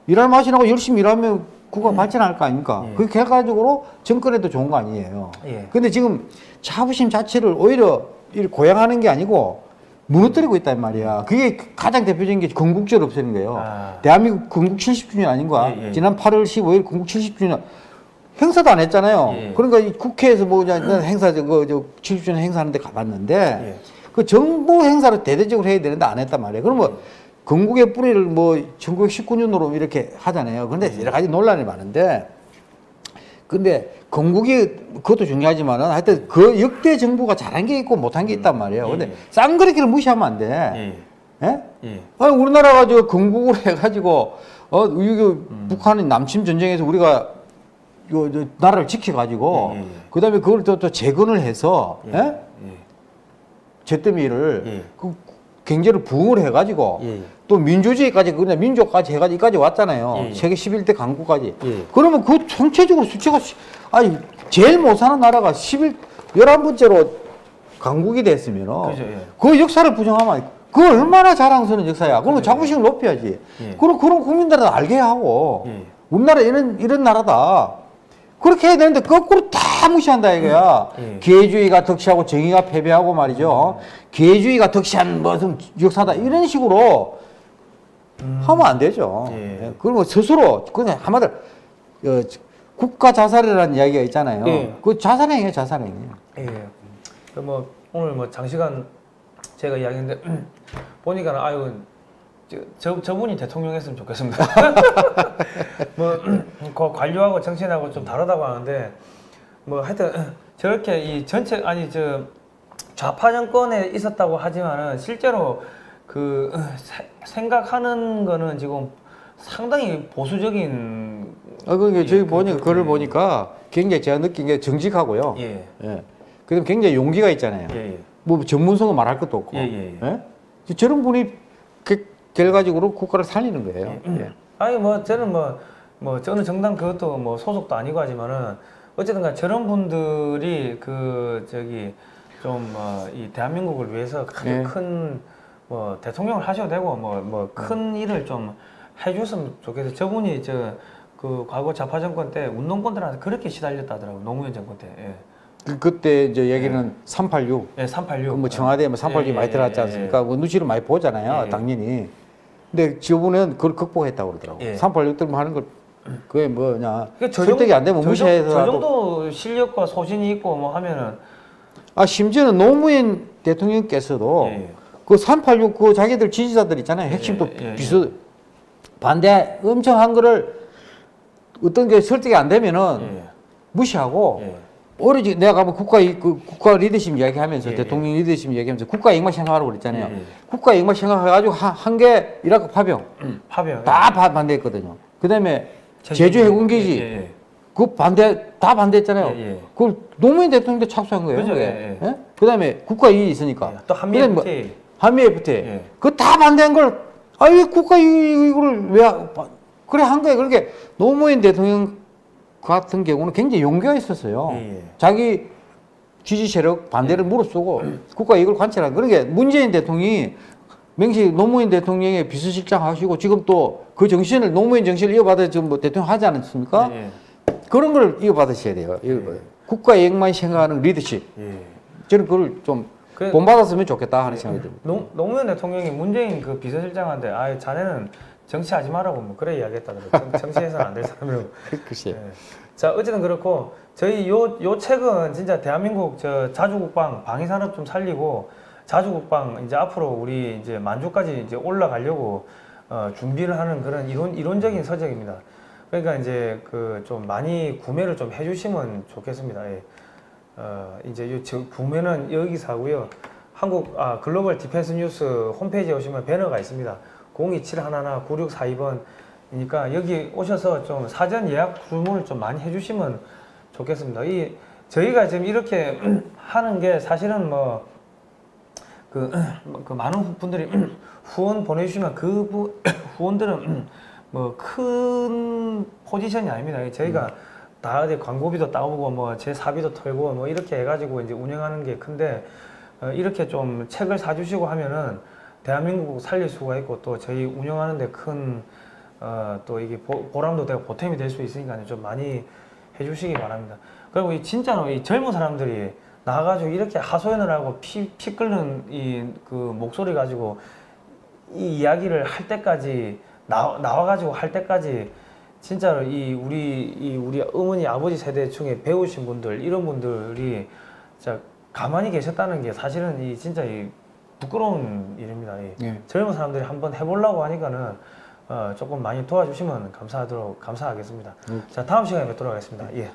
일할 맛이 나고 열심히 일하면 국가가 발전할 거 아닙니까? 그게 결과적으로 정권에도 좋은 거 아니에요. 근데 지금 자부심 자체를 오히려 고양하는 게 아니고 무너뜨리고 있단 말이야. 그게 가장 대표적인 게 건국절 없애는 거예요. 대한민국 건국 70주년 아닌가? 지난 8월 15일 건국 70주년 행사도 안 했잖아요. 그러니까 이 국회에서 행사 70주년 행사하는데 가봤는데 그 정부 행사를 대대적으로 해야 되는데 안 했단 말이에요. 그러면 건국의 뿌리를 뭐 1919년으로 이렇게 하잖아요. 그런데 여러 가지 논란이 많은데 근데 건국이 그것도 중요하지만은 하여튼 그 역대 정부가 잘한 게 있고 못한 게 있단 말이에요. 근데 쌍그리기를 무시하면 안 돼. 아니, 우리나라가 저 건국을 해가지고 북한이 남침 전쟁에서 우리가 나라를 지켜가지고 그다음에 그걸 또 재건을 해서 잿더미를 그 경제를 부흥을 해가지고 또 민주주의까지 그냥 민족까지 해가지고 여기까지 왔잖아요. 세계 11대 강국까지. 그러면 그 전체적으로 수치가 아니 제일 못 사는 나라가 11번째로 강국이 됐으면 그 역사를 부정하면 그 얼마나 자랑스러운 역사야. 그러면 자부심을 높여야지. 그럼 그런 국민들은 알게 하고 우리나라 이런 나라다. 그렇게 해야 되는데 거꾸로 다 무시한다 이거야. 기회주의가 득시하고 정의가 패배하고 말이죠. 기회주의가 득시한 무슨 역사다 이런 식으로 하면 안 되죠. 그리고 스스로 그냥 한마디로 국가 자살이라는 이야기가 있잖아요. 그 자살행위예요, 자살행위. 뭐 오늘 뭐 장시간 제가 이야기했는데 보니까 아유 저분이 대통령 했으면 좋겠습니다. 뭐 그 관료하고 정치인하고 좀 다르다고 하는데 뭐 하여튼 저렇게 이 전체 아니 좌파 정권에 있었다고 하지만은 실제로 그 생각하는 거는 지금 상당히 보수적인. 그러니까 저희 보니까 글을 보니까 굉장히 제가 느낀 게 정직하고요. 그다음 굉장히 용기가 있잖아요. 뭐 전문성은 말할 것도 없고. 저런 분이 결과적으로 국가를 살리는 거예요. 아니 뭐 저는 뭐 저는 정당 그것도 뭐 소속도 아니고 하지만은 어쨌든간 저런 분들이 이 대한민국을 위해서 큰 뭐 대통령을 하셔도 되고 뭐 큰 일을 좀 해줬으면 좋겠어요. 저분이 그 과거 좌파 정권 때 운동권들한테 그렇게 시달렸다 하더라고요. 노무현 정권 때. 그때 이제 얘기는 386. 386. 뭐 청와대에 386 많이 들어갔지 않습니까? 그 눈치를 많이 보잖아요, 당연히. 근데 저분은 그걸 극복했다고 그러더라고요. 386 때문에 하는 걸 그게 뭐냐. 설득이 안 되면 무시해서. 저 정도 실력과 소신이 있고 뭐 하면은. 심지어는 노무현 대통령께서도 그 386 그 자기들 지지자들 있잖아요. 핵심도 반대 엄청 한 거를 어떤 게 설득이 안 되면은 무시하고 오로지 내가 가면 국가 리더십 이야기하면서 대통령 리더십 이야기하면서 국가 이익만 생각하라고 그랬잖아요. 국가 이익만 생각해가지고 한 개 이라크 파병 다 반대했거든요. 그다음에 제주 해군기지 그 다 반대했잖아요. 그걸 노무현 대통령도 착수한 거예요. 그죠? 그다음에 국가 이익이 있으니까. 또 한미 FTA 그거 다 반대한 걸 왜 국가 이익을 왜 그래 한 거예요. 그렇게 노무현 대통령 같은 경우는 굉장히 용기가 있었어요. 자기 지지 세력 반대를 무릅쓰고 국가 이익을 관철한. 그러니까 문재인 대통령이 명시 노무현 대통령의 비서실장 하시고 지금 또 그 정신을 노무현 정신을 이어받아 지금 뭐 대통령 하지 않았습니까? 예. 그런 걸 이어받으셔야 돼요. 국가 이익만 생각하는 리더십. 예. 저는 그걸 좀 본받았으면 좋겠다 하는 생각이 듭니다. 노무현 대통령이 문재인 그 비서실장한테 아 자네는 정치하지 말라고 뭐 그래 이야기했다더라고요. 정치해서는 안 될 사람이라고. 글쎄. 예. 자 어쨌든 그렇고 저희 요 책은 진짜 대한민국 저 자주국방 방위산업 좀 살리고 자주국방 이제 앞으로 우리 이제 만주까지 이제 올라가려고 준비를 하는 그런 이론적인 서적입니다. 그러니까 이제 그 좀 많이 구매를 좀 해주시면 좋겠습니다. 예. 이제 구매는 여기서 하고요. 글로벌 디펜스 뉴스 홈페이지에 오시면 배너가 있습니다. 02711-9642번이니까 여기 오셔서 좀 사전 예약 주문을 좀 많이 해주시면 좋겠습니다. 저희가 지금 이렇게 하는 게 사실은 그 많은 분들이 후원 보내주시면 그 후원들은 뭐 큰 포지션이 아닙니다. 저희가 다 어디 광고비도 따오고 뭐 제 사비도 털고 뭐 이렇게 해가지고 이제 운영하는 게 큰데 이렇게 좀 책을 사주시고 하면은 대한민국 살릴 수가 있고 또 저희 운영하는데 큰 또 이게 보람도 되고 보탬이 될 수 있으니까 좀 많이 해주시기 바랍니다. 그리고 진짜로 이 젊은 사람들이 나와가지고 이렇게 하소연을 하고 피 끓는 그 목소리 가지고 이 이야기를 할 때까지 나와가지고 할 때까지 진짜로 우리 어머니 아버지 세대 중에 배우신 분들 이런 분들이 진짜 가만히 계셨다는 게 사실은 진짜 부끄러운 일입니다. 젊은 사람들이 한번 해보려고 하니까는 조금 많이 도와주시면 감사하겠습니다. 자 다음 시간에 뵙도록 하겠습니다. 예.